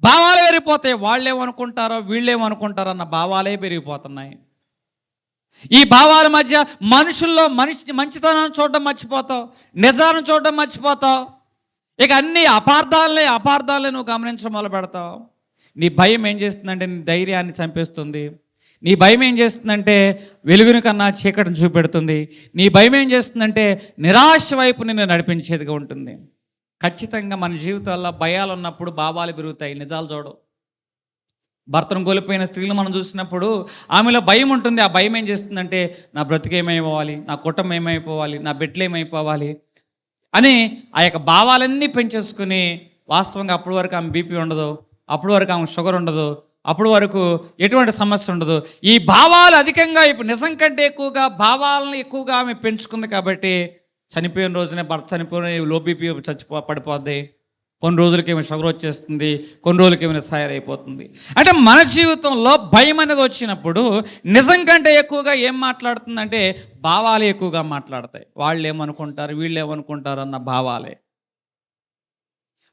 భావాలు పెరిగిపోతాయి. వాళ్ళేమనుకుంటారో వీళ్ళేమనుకుంటారో అన్న భావాలే పెరిగిపోతున్నాయి. ఈ భావాల మధ్య మనుషుల్లో మంచితనాన్ని చూడడం మర్చిపోతావు, నిజాలను చూడడం మర్చిపోతావు. ఇక అన్ని అపార్థాలనే నువ్వు గమనించడం మొదలు పెడతావు. నీ భయం ఏం చేస్తుందంటే నీ ధైర్యాన్ని చంపేస్తుంది. నీ భయం ఏం చేస్తుందంటే వెలుగుని కన్నా చీకటిని చూపెడుతుంది. నీ భయం ఏం చేస్తుందంటే నిరాశ వైపు నిన్ను నడిపించేదిగా ఉంటుంది. ఖచ్చితంగా మన జీవితాల్లో భయాలు ఉన్నప్పుడు భావాలు పెరుగుతాయి, నిజాలు చూడవు. భర్తను కోల్పోయిన స్త్రీలు మనం చూసినప్పుడు ఆమెలో భయం ఉంటుంది. ఆ భయం ఏం చేస్తుందంటే నా బ్రతికేమైపోవాలి, నా కుటుంబం ఏమైపోవాలి, నా బిడ్డలు ఏమైపోవాలి అని ఆ యొక్క భావాలన్నీ పెంచేసుకుని వాస్తవంగా అప్పటి వరకు ఆమె బీపీ ఉండదు, అప్పటి వరకు ఆమె షుగర్ ఉండదు, అప్పటి వరకు ఎటువంటి సమస్య ఉండదు. ఈ భావాలు అధికంగా ఇప్పుడు నిజం కంటే ఎక్కువగా భావాలను ఎక్కువగా ఆమె పెంచుకుంది కాబట్టి చనిపోయిన రోజునే భర్త చనిపోయిన లో బీపీ పడిపోద్ది. కొన్ని రోజులకి ఏమైనా షుగర్ వచ్చేస్తుంది, కొన్ని రోజులకి ఏమైనా సైర్ అయిపోతుంది. అంటే మన జీవితంలో భయం అనేది వచ్చినప్పుడు నిజం కంటే ఎక్కువగా ఏం మాట్లాడుతుందంటే భావాలు ఎక్కువగా మాట్లాడతాయి. వాళ్ళు ఏమనుకుంటారు, వీళ్ళు ఏమనుకుంటారు అన్న భావాలే.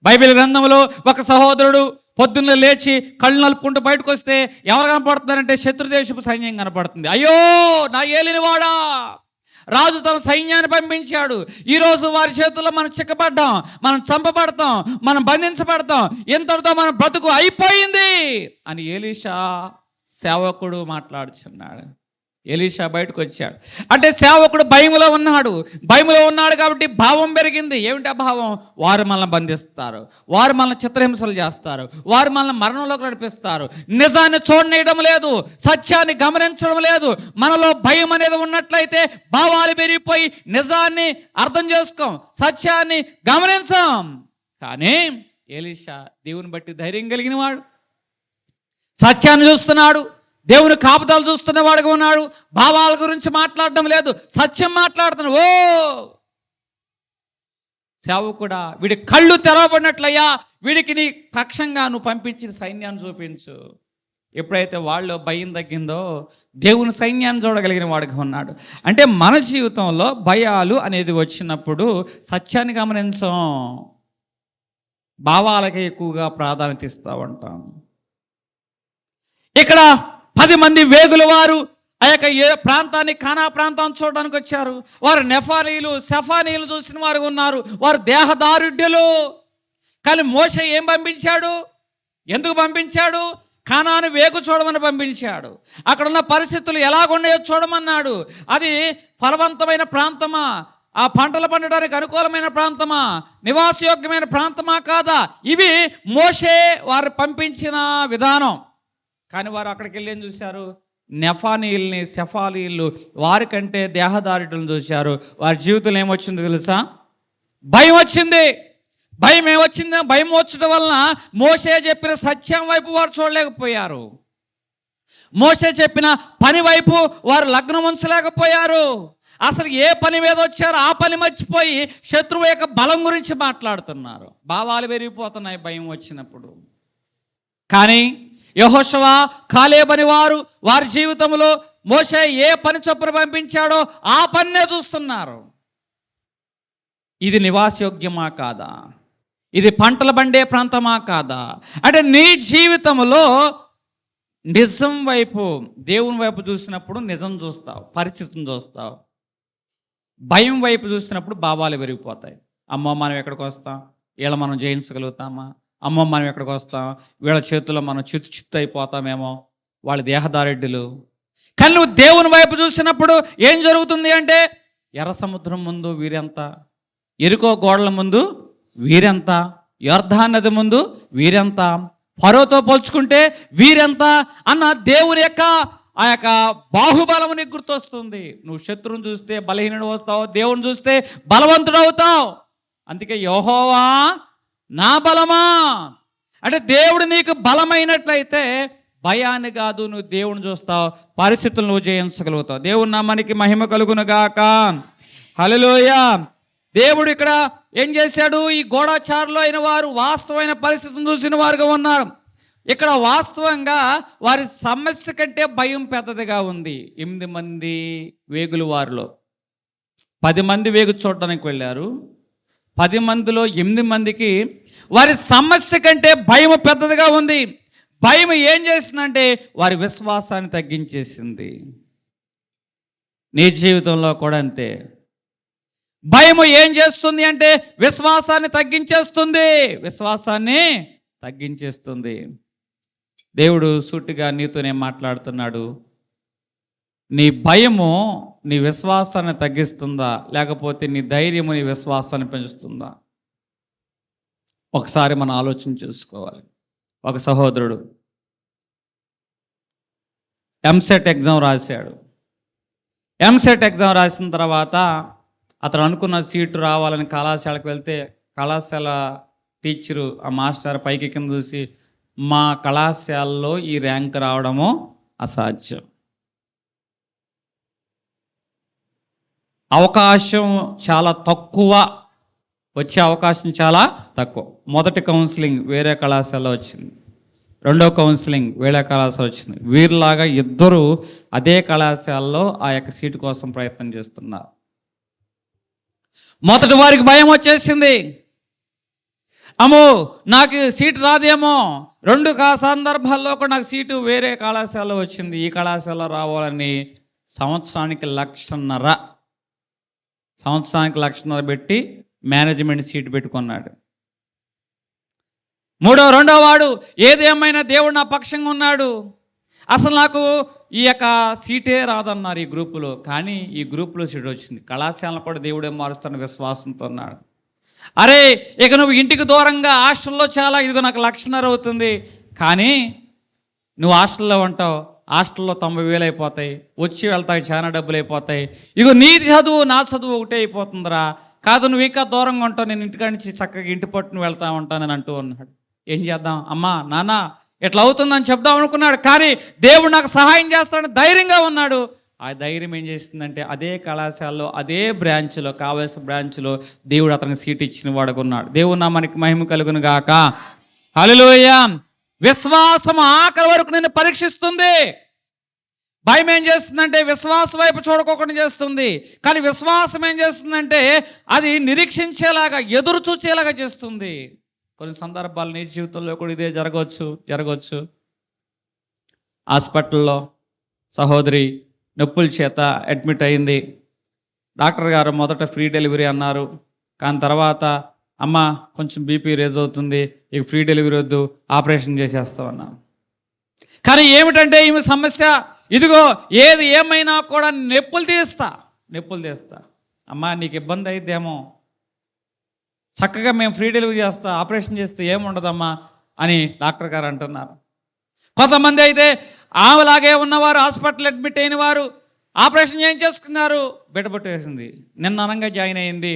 బైబిల్ గ్రంథంలో ఒక సహోదరుడు పొద్దున్న లేచి కళ్ళు నలుపుకుంటూ బయటకు వస్తే ఎవరు కనపడుతున్నారంటే శత్రుదేశపు సైన్యం కనపడుతుంది. అయ్యో నా ఏలినవాడా, రాజు తన సైన్యాన్ని పంపించాడు, ఈరోజు వారి చేతుల్లో మనం చిక్కబడ్డాం, మనం చంపబడతాం, మనం బంధించబడతాం, ఇంతటితో మన బ్రతుకు అయిపోయింది అని ఎలీషా సేవకుడు మాట్లాడుచున్నాడు. ఎలీషా బయటకు వచ్చాడు. అంటే సేవకుడు భయములో ఉన్నాడు కాబట్టి భావం పెరిగింది. ఏమిటి ఆ భావం? వారు మనల్ని బంధిస్తారు, వారు మనల్ని చిత్రహింసలు చేస్తారు, వారు మనల్ని మరణంలోకి నడిపిస్తారు, నిజాన్ని చూడనేయడం లేదు, సత్యాన్ని గమనించడం లేదు. మనలో భయం అనేది ఉన్నట్లయితే భావాలు పెరిగిపోయి నిజాన్ని అర్థం చేసుకోం, సత్యాన్ని గమనించాం. కానీ ఎలీషా దేవుని బట్టి ధైర్యం కలిగిన వాడు, సత్యాన్ని చూస్తున్నాడు, దేవుని కాపుదలు చూస్తున్నవాడుగా ఉన్నాడు. భావాల గురించి మాట్లాడడం లేదు, సత్యం మాట్లాడుతున్నాడు. ఓ సేవకుడా, వీడి కళ్ళు తెరవబడినట్లయ్యా, వీడికి నీ పక్షంగా నువ్వు పంపించిన సైన్యాన్ని చూపించు. ఎప్పుడైతే వాళ్ళు భయం తగ్గిందో దేవుని సైన్యాన్ని చూడగలిగిన వాడుగా ఉన్నాడు. అంటే మన జీవితంలో భయాలు అనేది వచ్చినప్పుడు సత్యాన్ని గమనించం, భావాలకే ఎక్కువగా ప్రాధాన్యత ఇస్తూ ఉంటాం. ఇక్కడ 10 మంది వేగుల వారు ఆ యొక్క ప్రాంతాన్ని కానా ప్రాంతాన్ని చూడడానికి వచ్చారు. వారు నెఫానీలు సెఫానీలు చూసిన వారు ఉన్నారు, వారు దేహదారుఢ్యులు. కానీ మోషే ఏం పంపించాడు? ఎందుకు పంపించాడు? కానాను వేగు చూడమని పంపించాడు. అక్కడ ఉన్న పరిస్థితులు ఎలాగున్నాయో చూడమన్నాడు. అది ఫలవంతమైన ప్రాంతమా, ఆ పంటలు పండడానికి అనుకూలమైన ప్రాంతమా, నివాసయోగ్యమైన ప్రాంతమా కాదా? ఇవి మోషే వారు పంపించిన విధానం. కానీ వారు అక్కడికి వెళ్ళి ఏం చూశారు? నెఫానీయుల్ని, సెఫాలీయులు, వారికంటే దేహదారులను చూశారు. వారి జీవితంలో ఏమొచ్చిందో తెలుసా? భయం వచ్చింది. భయం ఏమొచ్చింది? భయం వచ్చడం వలన మోషే చెప్పిన సత్యం వైపు వారు చూడలేకపోయారు. మోషే చెప్పిన పని వైపు వారు లగ్నం ఉంచలేకపోయారు. అసలు ఏ పని మీద వచ్చారో ఆ పని మర్చిపోయి శత్రువు యొక్క బలం గురించి మాట్లాడుతున్నారు. భావాలు పెరిగిపోతున్నాయి భయం వచ్చినప్పుడు. కానీ యెహోషువ, కాలేబు అని వారి జీవితంలో మోషే ఏ పని చొప్పున పంపించాడో ఆ పనినే చూస్తున్నారు. ఇది నివాసయోగ్యమా కాదా? ఇది పంటలు పండే ప్రాంతమా కాదా? అంటే నీ జీవితంలో నిజం వైపు, దేవుని వైపు చూసినప్పుడు నిజం చూస్తావు, పరిస్థితిని చూస్తావు. భయం వైపు చూసినప్పుడు భావాలు పెరిగిపోతాయి. అమ్మో మనం ఎక్కడికి వస్తాం, వీళ్ళ మనం జయించగలుగుతామా, అమ్మో మనం ఎక్కడికి వస్తాం, వీళ్ళ చేతుల్లో మనం చిత్తు అయిపోతామేమో, వాళ్ళ దేహదారెడ్డులు. కానీ నువ్వు దేవుని వైపు చూసినప్పుడు ఏం జరుగుతుంది అంటే, ఎర్ర సముద్రం ముందు వీరెంత, ఎరుకో గోడల ముందు వీరెంత, యొర్దాను నది ముందు వీరెంత, ఫరోతో పోల్చుకుంటే వీరెంత అన్న దేవుని యొక్క ఆ యొక్క బాహుబలం నీకు గుర్తొస్తుంది. నువ్వు శత్రువుని చూస్తే బలహీనుడు వస్తావు, దేవుని చూస్తే బలవంతుడు అవుతావు. అందుకే యెహోవా నా బలమా అంటే దేవుడు నీకు బలమైనట్లయితే భయాన్ని కాదు, నువ్వు దేవుని చూస్తావు, పరిస్థితులు నువ్వు జయించగలుగుతావు. దేవుని నామానికి మహిమ కలుగును గాక. హల్లెలూయా. దేవుడు ఇక్కడ ఏం చేశాడు? ఈ గూఢచారులు అయిన వారు వాస్తవమైన పరిస్థితిని చూసిన వారుగా ఉన్నారు. ఇక్కడ వాస్తవంగా వారి సమస్య కంటే భయం పెద్దదిగా ఉంది. 8 మంది వేగులు వారిలో 10 మంది వేగు చూడడానికి వెళ్ళారు. 10 మందిలో 8 మందికి వారి సమస్య కంటే భయం పెద్దదిగా ఉంది. భయం ఏం చేసిందంటే వారి విశ్వాసాన్ని తగ్గించేసింది. నీ జీవితంలో కూడా అంతే. భయం ఏం చేస్తుంది అంటే విశ్వాసాన్ని తగ్గించేస్తుంది, విశ్వాసాన్ని తగ్గించేస్తుంది. దేవుడు సూటిగా నీతోనే మాట్లాడుతున్నాడు. నీ భయము నీ విశ్వాసాన్ని తగ్గిస్తుందా, లేకపోతే నీ ధైర్యము నీ విశ్వాసాన్ని పెంచుతుందా? ఒకసారి మనం ఆలోచన చేసుకోవాలి. ఒక సహోదరుడు ఎంసెట్ ఎగ్జామ్ రాశాడు. ఎంసెట్ ఎగ్జామ్ రాసిన తర్వాత అతను అనుకున్న సీటు రావాలని కళాశాలకు వెళ్తే కళాశాల టీచరు, ఆ మాస్టర్ పైకి కింద చూసి, మా కళాశాలలో ఈ ర్యాంక్ రావడము అసాధ్యం, అవకాశం చాలా తక్కువ, వచ్చే అవకాశం చాలా తక్కువ. మొదటి కౌన్సిలింగ్ వేరే కళాశాలలో వచ్చింది, రెండో కౌన్సిలింగ్ వేరే కళాశాల వచ్చింది. వీరిలాగా ఇద్దరు అదే కళాశాలలో ఆ యొక్క సీటు కోసం ప్రయత్నం చేస్తున్నారు. మొదటి వారికి భయం వచ్చేసింది, అమ్మో నాకు సీటు రాదేమో. 2 సందర్భాల్లో కూడా నాకు సీటు వేరే కళాశాలలో వచ్చింది, ఈ కళాశాల రావాలని సంవత్సరానికి 1,50,000 పెట్టి మేనేజ్మెంట్ సీటు పెట్టుకున్నాడు. రెండో వాడు ఏదేమైనా దేవుడు నా పక్షంగా ఉన్నాడు, అసలు నాకు ఈ యొక్క సీటే రాదన్నారు ఈ గ్రూపులో, కానీ ఈ గ్రూపులో సీట్ వచ్చింది. కళాశాలను కూడా దేవుడే మారుస్తున్న విశ్వాసంతో ఉన్నాడు. అరే ఇక నువ్వు ఇంటికి దూరంగా హాస్టల్లో చాలా, ఇదిగో నాకు 1,50,000 అవుతుంది, కానీ నువ్వు హాస్టల్లో ఉంటావు, హాస్టల్లో 90,000 అయిపోతాయి, వచ్చి వెళ్తాయి చాలా డబ్బులు అయిపోతాయి. ఇగో నీ చదువు నా చదువు ఒకటే అయిపోతుందిరా, కాదు నువ్వు ఇంకా దూరంగా ఉంటావు, నేను ఇంటికాడి నుంచి చక్కగా ఇంటి పట్టును వెళ్తా ఉంటానని అంటూ ఉన్నాడు. ఏం చేద్దాం, అమ్మా నాన్న ఇట్లా అవుతుందని చెప్దాం అనుకున్నాడు, కానీ దేవుడు నాకు సహాయం చేస్తాడని ధైర్యంగా ఉన్నాడు. ఆ ధైర్యం ఏం చేసిందంటే అదే కళాశాలలో అదే బ్రాంచ్లో, కావలసిన బ్రాంచ్లో దేవుడు అతనికి సీట్ ఇచ్చిన వాడుకున్నాడు. దేవుడు నామానికి మహిమ కలుగును గాక. హల్లెలూయా. విశ్వాసం ఆఖరి వరకు నిన్ను పరీక్షిస్తుంది. భయం ఏం చేస్తుందంటే విశ్వాసం వైపు చూడకోకుండా చేస్తుంది, కానీ విశ్వాసం ఏం చేస్తుందంటే అది నిరీక్షించేలాగా, ఎదురు చూచేలాగా చేస్తుంది. కొన్ని సందర్భాలు నీ జీవితంలో కూడా ఇదే జరగవచ్చు. హాస్పిటల్లో సహోదరి నొప్పుల చేత అడ్మిట్ అయింది. డాక్టర్ గారు మొదట ఫ్రీ డెలివరీ అన్నారు, కానీ తర్వాత అమ్మ కొంచెం బీపీ రేజ్ అవుతుంది, ఇక ఫ్రీ డెలివరీ వద్దు, ఆపరేషన్ చేసేస్తామన్నా. కానీ ఏమిటంటే ఈమె సమస్య, ఇదిగో ఏది ఏమైనా కూడా నొప్పులు తీస్తా. అమ్మా నీకు ఇబ్బంది అయిద్దేమో, చక్కగా మేము ఫ్రీ డెలివరీ చేస్తా, ఆపరేషన్ చేస్తే ఏముండదమ్మా అని డాక్టర్ గారు అంటున్నారు. కొంతమంది అయితే ఆమెలాగే ఉన్నవారు, హాస్పిటల్ అడ్మిట్ అయిన వారు ఆపరేషన్ ఏం చేసుకున్నారు, బిడ్డపట్టేసింది, నిన్న అనంగా జాయిన్ అయింది,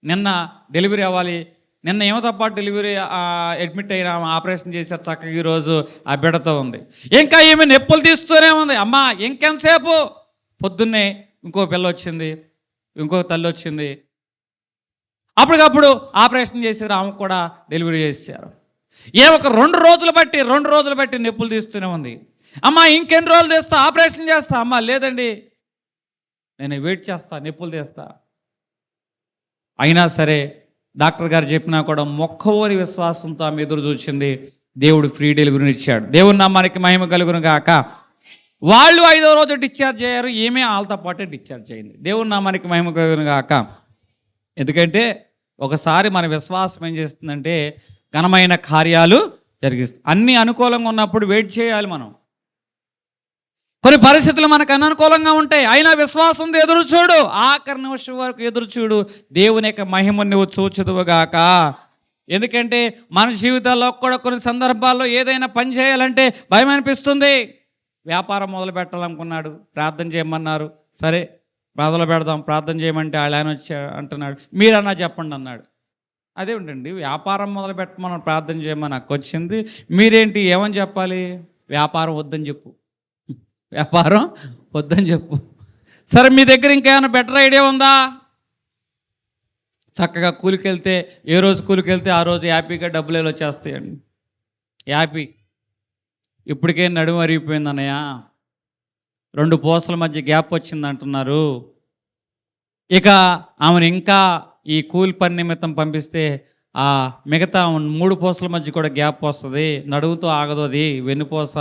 నిన్న డెలివరీ అవ్వాలి, నిన్న ఏమతో పాటు డెలివరీ అడ్మిట్ అయినా ఆపరేషన్ చేశారు, చక్కగా ఈరోజు ఆ బిడ్డతో ఉంది. ఇంకా ఈమె నొప్పులు తీస్తూనే ఉంది. అమ్మా ఇంకెంతసేపు, పొద్దున్నే ఇంకో పిల్ల వచ్చింది, ఇంకో తల్లి వచ్చింది, అప్పటికప్పుడు ఆపరేషన్ చేశారు, ఆమెకు కూడా డెలివరీ చేశారు. ఒక 2 రోజులు బట్టి నొప్పులు తీస్తూనే ఉంది. అమ్మ ఇంకెన్ని రోజులు తీస్తా, ఆపరేషన్ చేస్తా. అమ్మ లేదండి నేను వెయిట్ చేస్తా, నొప్పులు తీస్తా. అయినా సరే డాక్టర్ గారు చెప్పినా కూడా మొక్కవోని విశ్వాసంతో ఆమె ఎదురు చూసింది. దేవుడు ఫ్రీ డెలివరీని ఇచ్చాడు. దేవుని నామానికి మహిమ కలుగును గాక. వాళ్ళు 5వ రోజు డిశ్చార్జ్ అయ్యారు, ఏమీ వాళ్ళతో పాటే డిశ్చార్జ్ అయింది. దేవుని నామానికి మహిమ కలుగును గాక. ఎందుకంటే ఒకసారి మన విశ్వాసం ఏం చేస్తుందంటే ఘనమైన కార్యాలు జరిగిస్తుంది. అన్నీ అనుకూలంగా ఉన్నప్పుడు వెయిట్ చేయాలి మనం. కొన్ని పరిస్థితులు మనకు అననుకూలంగా ఉంటాయి, అయినా విశ్వాసంతో ఎదురు చూడు, ఆఖరి నిమిషం వరకు ఎదురు చూడు, దేవుని యొక్క మహిమను నువ్వు చూచుదువుగాక. ఎందుకంటే మన జీవితాల్లో కూడా కొన్ని సందర్భాల్లో ఏదైనా పని చేయాలంటే భయం అనిపిస్తుంది. వ్యాపారం మొదలు పెట్టాలనుకున్నాడు, ప్రార్థన చేయమన్నారు, సరే మొదలు పెడదాం, ప్రార్థన చేయమంటే ఆయన వచ్చి అంటున్నాడు మీరన్నా చెప్పండి అన్నాడు. అదేమిటండి వ్యాపారం మొదలు పెట్టమని ప్రార్థన చేయమని నాకు వచ్చింది, మీరేంటి ఏమని చెప్పాలి, వ్యాపారం వద్దని చెప్పు, వ్యాపారం వద్దని చెప్పు. సరే మీ దగ్గర ఇంకేమైనా బెటర్ ఐడియా ఉందా, చక్కగా కూలికి వెళ్తే ఏ రోజు కూలికి వెళ్తే ఆ రోజు హ్యాపీగా డబ్బులు వచ్చేస్తాయండి, హ్యాపీ. ఇప్పటికే నడుము అరిగిపోయింది అన్నయ్య, 2 పూసల మధ్య గ్యాప్ వచ్చింది అంటున్నారు, ఇక ఆమెను ఇంకా ఈ కూలి పని నిమిత్తం పంపిస్తే ఆ మిగతా 3 పూసల మధ్య కూడా గ్యాప్ వస్తుంది, నడువుతో ఆగదు, అది వెన్నుపూస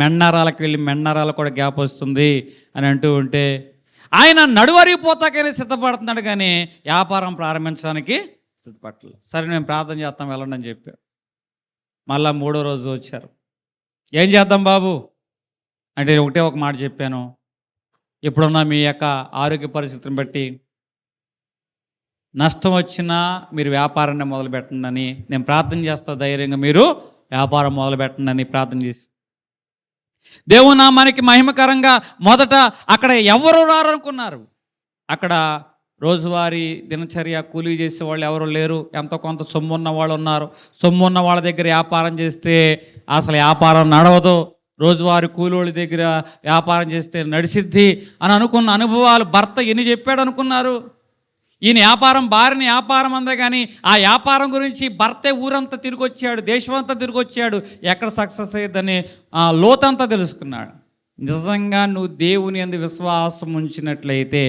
మెండనరాలకు వెళ్ళి మెండనరాలు కూడా గ్యాప్ వస్తుంది అని అంటూ ఉంటే ఆయన నడువరిగిపోతాకనే సిద్ధపడుతున్నాడు, కానీ వ్యాపారం ప్రారంభించడానికి సిద్ధపడలేదు. సరే మేము ప్రార్థన చేస్తాం వెళ్ళండి అని చెప్పారు. మళ్ళా 3వ రోజు వచ్చారు, ఏం చేద్దాం బాబు అంటే ఒకటే ఒక మాట చెప్పాను, ఇప్పుడున్న మీ యొక్క ఆరోగ్య పరిస్థితిని బట్టి నష్టం వచ్చినా మీరు వ్యాపారాన్ని మొదలు పెట్టండి అని నేను ప్రార్థన చేస్తా, ధైర్యంగా మీరు వ్యాపారం మొదలు పెట్టండి అని ప్రార్థన చేసి దేవుని నామానికి మహిమకరంగా మొదట అక్కడ ఎవరు రారనుకున్నారు. అక్కడ రోజువారీ దినచర్య కూలీ చేసే వాళ్ళు ఎవరు లేరు, ఎంతో కొంత సొమ్ము ఉన్న వాళ్ళు ఉన్నారు. సొమ్ము ఉన్న వాళ్ళ దగ్గర వ్యాపారం చేస్తే అసలు వ్యాపారం నడవదు, రోజువారీ కూలోళ్ళ దగ్గర వ్యాపారం చేస్తే నడిసిద్ది అని అనుకున్న అనుభవాలు భర్త ఎన్ని చెప్పాడు అనుకున్నారు. ఈయన వ్యాపారం భార్యని వ్యాపారం అందే, కానీ ఆ వ్యాపారం గురించి భర్తే ఊరంతా తిరిగి వచ్చాడు, దేశమంతా తిరిగి వచ్చాడు, ఎక్కడ సక్సెస్ అయ్యిద్దని లోతంతా తెలుసుకున్నాడు. నిజంగా నువ్వు దేవుని యందు విశ్వాసం ఉంచినట్లయితే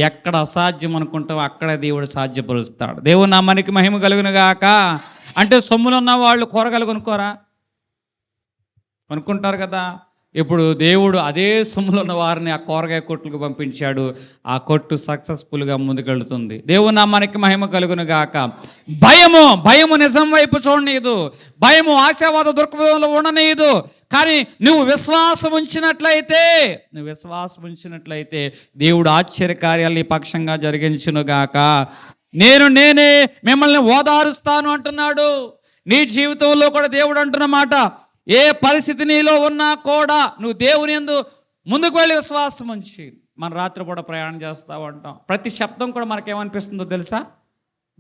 ఎక్కడ అసాధ్యం అనుకుంటావు అక్కడ దేవుడు సాధ్యపరుస్తాడు. దేవుని నామానికి మహిమ కలుగును గాక. అంటే సొమ్ములున్న వాళ్ళు కూరగాయలు కొనుక్కుంటారు కదా. ఇప్పుడు దేవుడు అదే సొమ్ములు ఉన్న వారిని ఆ కూరగాయ కొట్టుకు పంపించాడు, ఆ కొట్టు సక్సెస్ఫుల్గా ముందుకెళ్తుంది. దేవుని నామానికి మహిమ కలుగును గాక. భయము నిజం వైపు చూడనీయదు, భయము ఆశావాద దృక్పథంలో ఉండనీయదు. కానీ నువ్వు విశ్వాసం ఉంచినట్లయితే దేవుడు ఆశ్చర్యకార్యాలు నీ పక్షంగా జరిగించును గాక. నేనే మిమ్మల్ని ఓదారుస్తాను అంటున్నాడు. నీ జీవితంలో కూడా దేవుడు అంటున్న మాట, ఏ పరిస్థితి నీలో ఉన్నా కూడా నువ్వు దేవుని యందు ముందుకు వెళ్ళి విశ్వాసం ఉంచి. మన రాత్రి కూడా ప్రయాణం చేస్తూ ఉంటాం, ప్రతి శబ్దం కూడా మనకేమనిపిస్తుందో తెలుసా,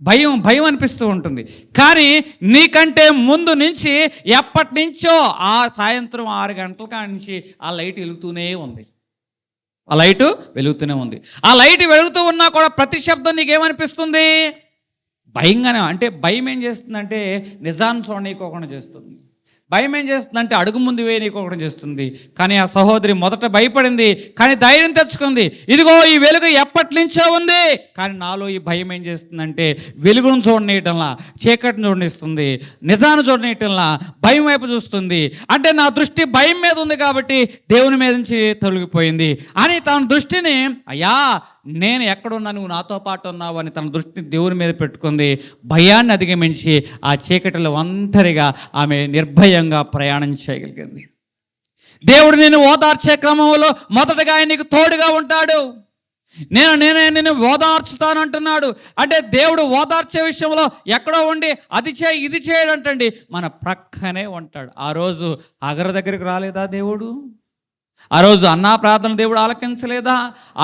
భయం అనిపిస్తూ ఉంటుంది. కానీ నీకంటే ముందు నుంచి ఎప్పటి నుంచో ఆ సాయంత్రం 6 గంటల కాడి నుంచి ఆ లైట్ వెలుగుతూనే ఉంది, ఆ లైటు వెలుగుతూనే ఉంది. ఆ లైట్ వెలుగుతూ ఉన్నా కూడా ప్రతి శబ్దం నీకేమనిపిస్తుంది, భయంగానే. అంటే భయం ఏం చేస్తుందంటే నిజాన్ని చూడనీయకోకుండా చేస్తుంది. భయం ఏం చేస్తుందంటే అడుగు ముందు వేయనీయకోకుండా చేస్తుంది. కానీ ఆ సహోదరి మొదట భయపడింది, కానీ ధైర్యం తెచ్చుకుంది. ఇదిగో ఈ వెలుగు ఎప్పటి నుంచో ఉంది, కానీ నాలో ఈ భయం ఏం చేస్తుందంటే వెలుగును చూడనీయటంలా, చీకటిని చూడనిస్తుంది, నిజాన్ని చూడనీయటంలా భయం వైపు చూస్తుంది. అంటే నా దృష్టి భయం మీద ఉంది కాబట్టి దేవుని మీద నుంచి తొలగిపోయింది అని తన దృష్టిని, అయ్యా నేను ఎక్కడున్నా నువ్వు నాతో పాటు ఉన్నావు అని తన దృష్టిని దేవుని మీద పెట్టుకుంది. భయాన్ని అధిగమించి ఆ చీకటిలో ఒంటరిగా ఆమె నిర్భయంగా ప్రయాణం చేయగలిగింది. దేవుడు నిన్ను ఓదార్చే క్రమంలో మొదటగా ఆయన నీకు తోడుగా ఉంటాడు. నేనే ఓదార్చుతాను అంటున్నాడు. అంటే దేవుడు ఓదార్చే విషయంలో ఎక్కడో ఉండి అది చేయి ఇది చేయడంటండి, మన ప్రక్కనే ఉంటాడు. ఆ రోజు అగర దగ్గరికి రాలేదా దేవుడు? ఆ రోజు అన్నా ప్రార్థన దేవుడు ఆలకించలేదా?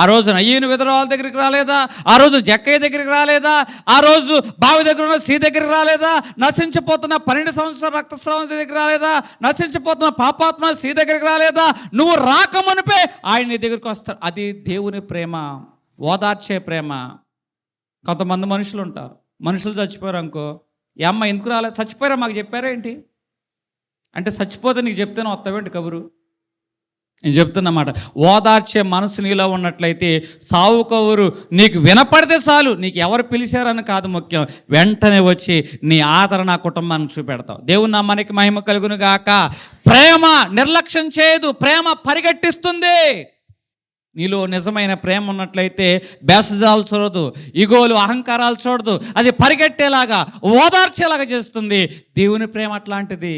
ఆ రోజు నయ్యను విధవరాల దగ్గరికి రాలేదా? ఆ రోజు జక్కయ్య దగ్గరికి రాలేదా? ఆ రోజు బావి దగ్గర ఉన్న స్త్రీ దగ్గరికి రాలేదా? నశించిపోతున్న 12 సంవత్సరాల రక్తస్రావం దగ్గరికి రాలేదా? నశించిపోతున్న పాపాత్మ స్త్రీ దగ్గరికి రాలేదా? నువ్వు రాకమునిపే ఆయన నీ దగ్గరికి వస్తాడు. అది దేవుని ప్రేమ, ఓదార్చే ప్రేమ. కొంతమంది మనుషులు ఉంటారు, మనుషులు చచ్చిపోయారు అనుకో, ఈ అమ్మ ఎందుకు రాలేదు, చచ్చిపోయారా మాకు చెప్పారా ఏంటి అంటే, చచ్చిపోతే నీకు చెప్తేనే వస్తావేంటి కబురు? నేను చెప్తున్నమాట, ఓదార్చే మనసు నీలో ఉన్నట్లయితే సావు కబురు నీకు వినపడితే చాలు, నీకు ఎవరు పిలిచారని కాదు ముఖ్యం, వెంటనే వచ్చి నీ ఆదరణ కుటుంబానికి చూపెడతావు. దేవుని నామానికి మహిమ కలుగును గాక. ప్రేమ నిర్లక్ష్యం చేయదు, ప్రేమ పరిగెట్టిస్తుంది. నీలో నిజమైన ప్రేమ ఉన్నట్లయితే బేసజాలు చూడదు, ఇగోలు అహంకారాలు చూడదు, అది పరిగెట్టేలాగా ఓదార్చేలాగా చేస్తుంది. దేవుని ప్రేమ అట్లాంటిది.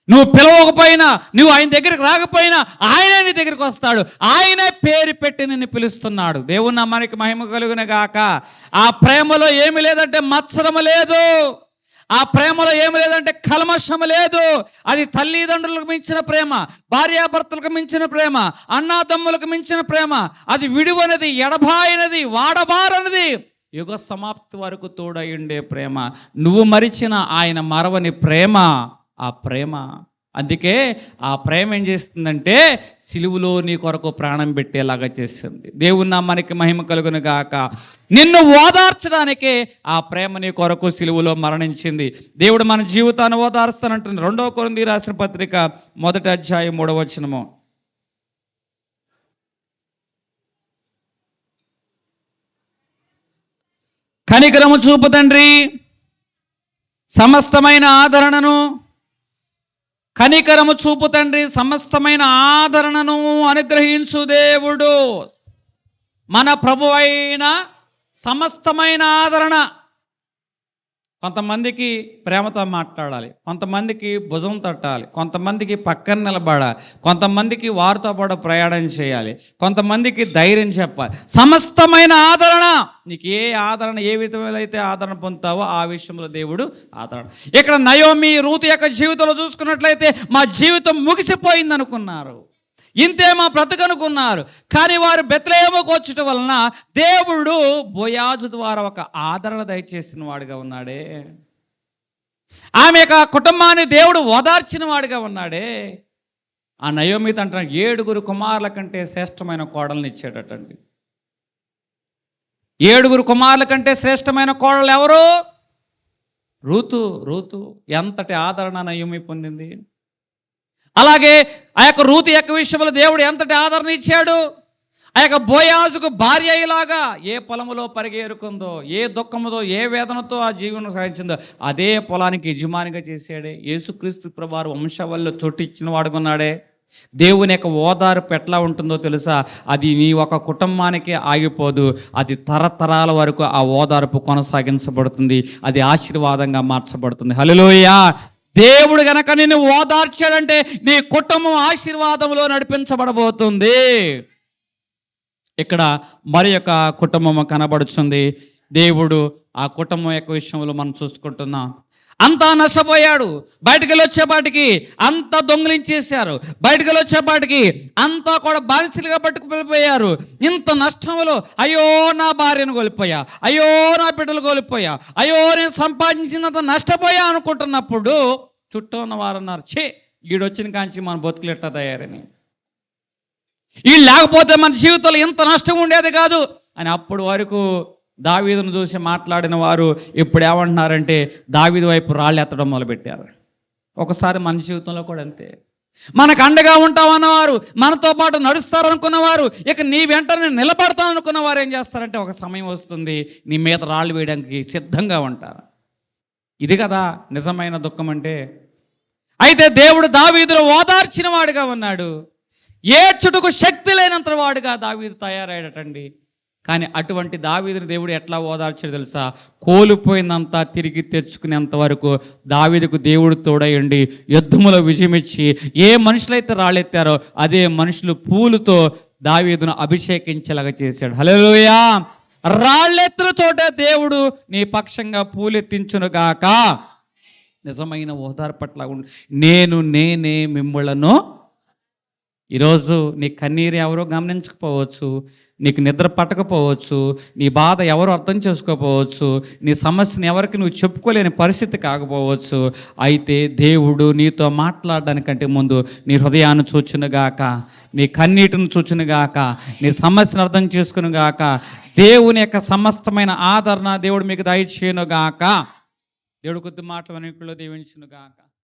నువ్వు పిలవకపోయినా, నువ్వు ఆయన దగ్గరికి రాకపోయినా ఆయనే నీ దగ్గరికి వస్తాడు. ఆయనే పేరు పెట్టి నిన్ను పిలుస్తున్నాడు. దేవుని నామానికి మహిమ కలుగును గాక. ఆ ప్రేమలో ఏమి లేదంటే మత్సరము లేదు, ఆ ప్రేమలో ఏమి లేదంటే కల్మషము లేదు. అది తల్లిదండ్రులకు మించిన ప్రేమ, భార్యాభర్తలకు మించిన ప్రేమ, అన్నాతమ్ములకు మించిన ప్రేమ. అది విడువనది, ఎడబాయినది, వాడబారనది, యుగ సమాప్తి వరకు తోడయుండే ప్రేమ. నువ్వు మరిచిన ఆయన మరవని ప్రేమ ఆ ప్రేమ. అందుకే ఆ ప్రేమ ఏం చేస్తుందంటే సిలువలో నీ కొరకు ప్రాణం పెట్టేలాగా చేస్తుంది. దేవుని నామానికి మహిమ కలుగును గాక. నిన్ను ఓదార్చడానికే ఆ ప్రేమ నీ కొరకు సిలువలో మరణించింది. దేవుడు మన జీవితాన్ని ఓదార్స్తానంటుంది. 2 కొరింథీ రాసిన పత్రిక 1వ అధ్యాయం 3వ వచనము. కనికరము చూపు తండ్రి, సమస్తమైన ఆదరణను, కనికరము చూపు తండ్రి, సమస్తమైన ఆదరణను అనుగ్రహించు దేవుడు. మన ప్రభు అయిన సమస్తమైన ఆదరణ. కొంతమందికి ప్రేమతో మాట్లాడాలి, కొంతమందికి భుజం తట్టాలి, కొంతమందికి పక్కన నిలబడాలి, కొంతమందికి వారితో పాటు ప్రయాణం చేయాలి, కొంతమందికి ధైర్యం చెప్పాలి. సమస్తమైన ఆదరణ. నీకు ఏ ఆదరణ, ఏ విధంగా అయితే ఆదరణ పొందుతావో ఆ విషయంలో దేవుడు ఆదరణ. ఇక్కడ నయోమి రూతు యొక్క జీవితంలో చూసుకున్నట్లయితే మా జీవితం ముగిసిపోయింది అనుకున్నారు, ఇంతే మా బ్రతుకనుకున్నారు. కానీ వారు బెత్లెహేముకు వచ్చటం వలన దేవుడు బోయాజు ద్వారా ఒక ఆదరణ దయచేసిన వాడిగా ఉన్నాడే. ఆమె యొక్క కుటుంబాన్ని దేవుడు ఓదార్చిన వాడిగా ఉన్నాడే. ఆ నయోమితో అంటాడు, 7 కుమారుల కంటే శ్రేష్టమైన కోడల్ని ఇచ్చాడటండి. 7 కుమారుల కంటే శ్రేష్టమైన కోడలు ఎవరు? రూతు. ఎంతటి ఆదరణ నయోమి పొందింది. అలాగే ఆ యొక్క రూతు యొక్క విషయంలో దేవుడు ఎంతటి ఆదరణ ఇచ్చాడు. ఆ యొక్క బోయాజుకు భార్య అయ్యేలాగా ఏ పొలములో పరిగేరుకుందో, ఏ దుఃఖముతో, ఏ వేదనతో ఆ జీవనం సాగించిందో అదే పొలానికి యజమానిగా చేశాడే. యేసుక్రీస్తు ప్రభువారు వంశవల్లో చోటిచ్చిన వాడుకున్నాడే. దేవుని యొక్క ఓదార్పు ఎట్లా ఉంటుందో తెలుసా? అది నీ ఒక కుటుంబానికే ఆగిపోదు, అది తరతరాల వరకు ఆ ఓదార్పు కొనసాగించబడుతుంది, అది ఆశీర్వాదంగా మార్చబడుతుంది. హల్లెలూయా. దేవుడు గనక నిన్ను ఓదార్చాడంటే నీ కుటుంబం ఆశీర్వాదంలో నడిపించబడబోతుంది. ఇక్కడ మరి యొక్క కుటుంబం కనబడుతుంది. దేవుడు ఆ కుటుంబం యొక్క విషయంలో మనం చూసుకుంటున్నాం. అంతా నష్టపోయాడు. బయటకు వచ్చేపాటికి అంతా దొంగిలించేశారు. బయటకు వచ్చేపాటికి అంతా కూడా బానిసలుగా పట్టుకుపోయారు. ఇంత నష్టంలో అయ్యో నా భార్యను కోల్పోయా, అయ్యో నా బిడ్డలు కోల్పోయా, అయ్యో నేను సంపాదించినంత నష్టపోయా అనుకుంటున్నప్పుడు చుట్టూ ఉన్న వారు అన్నారు, ఛే ఈడొచ్చిన కాంచి మన బతుకులు ఎట్టా తయారని, వీళ్ళు లేకపోతే మన జీవితంలో ఇంత నష్టం ఉండేది కాదు అని అప్పుడు వరకు దావీదును చూసి మాట్లాడిన వారు ఇప్పుడు ఏమంటున్నారంటే దావీదు వైపు రాళ్ళు ఎత్తడం మొదలుపెట్టారు. ఒకసారి మన జీవితంలో కూడా అంతే. మనకు అండగా ఉంటామన్నవారు, మనతో పాటు నడుస్తారనుకున్నవారు, ఇక నీ వెంటనే నిలబడతాననుకున్న వారు ఏం చేస్తారంటే ఒక సమయం వస్తుంది నీ మీద రాళ్ళు వేయడానికి సిద్ధంగా ఉంటారు. ఇది కదా నిజమైన దుఃఖం అంటే. అయితే దేవుడు దావీదును ఓదార్చిన వాడుగా ఉన్నాడు. ఏడ్చుటకు శక్తి లేనంత వాడుగా దావీదు తయారయ్యాడటండి. కానీ అటువంటి దావీదుని దేవుడు ఎట్లా ఓదార్చాడు తెలుసా? కోల్పోయిందంతా తిరిగి తెచ్చుకునేంత వరకు దావీదుకు దేవుడు తోడయండి యుద్ధములో విజయమిచ్చి ఏ మనుషులైతే రాళ్ళెత్తారో అదే మనుషులు పూలుతో దావీదును అభిషేకించేలాగా చేశాడు. హల్లెలూయా! రాళ్ళెత్తుల చోట దేవుడు నీ పక్షంగా పూలెత్తించునుగాక. నిజమైన ఓదార్పట్ల నేనే మిమ్మలను. ఈరోజు నీ కన్నీరు ఎవరో గమనించకపోవచ్చు, నీకు నిద్ర పట్టకపోవచ్చు, నీ బాధ ఎవరు అర్థం చేసుకోకపోవచ్చు, నీ సమస్యను ఎవరికి నువ్వు చెప్పుకోలేని పరిస్థితి కాకపోవచ్చు. అయితే దేవుడు నీతో మాట్లాడడానికంటే ముందు నీ హృదయాన్ని చూచునుగాక, నీ కన్నీటిని చూచునుగాక, నీ సమస్యను అర్థం చేసుకునుగాక, దేవుని యొక్క సమస్తమైన ఆదరణ దేవుడు మీకు దయచేయునుగాక. దేవుడు కొద్ది మాటలు అనేకుల్లో దీవించునుగాక.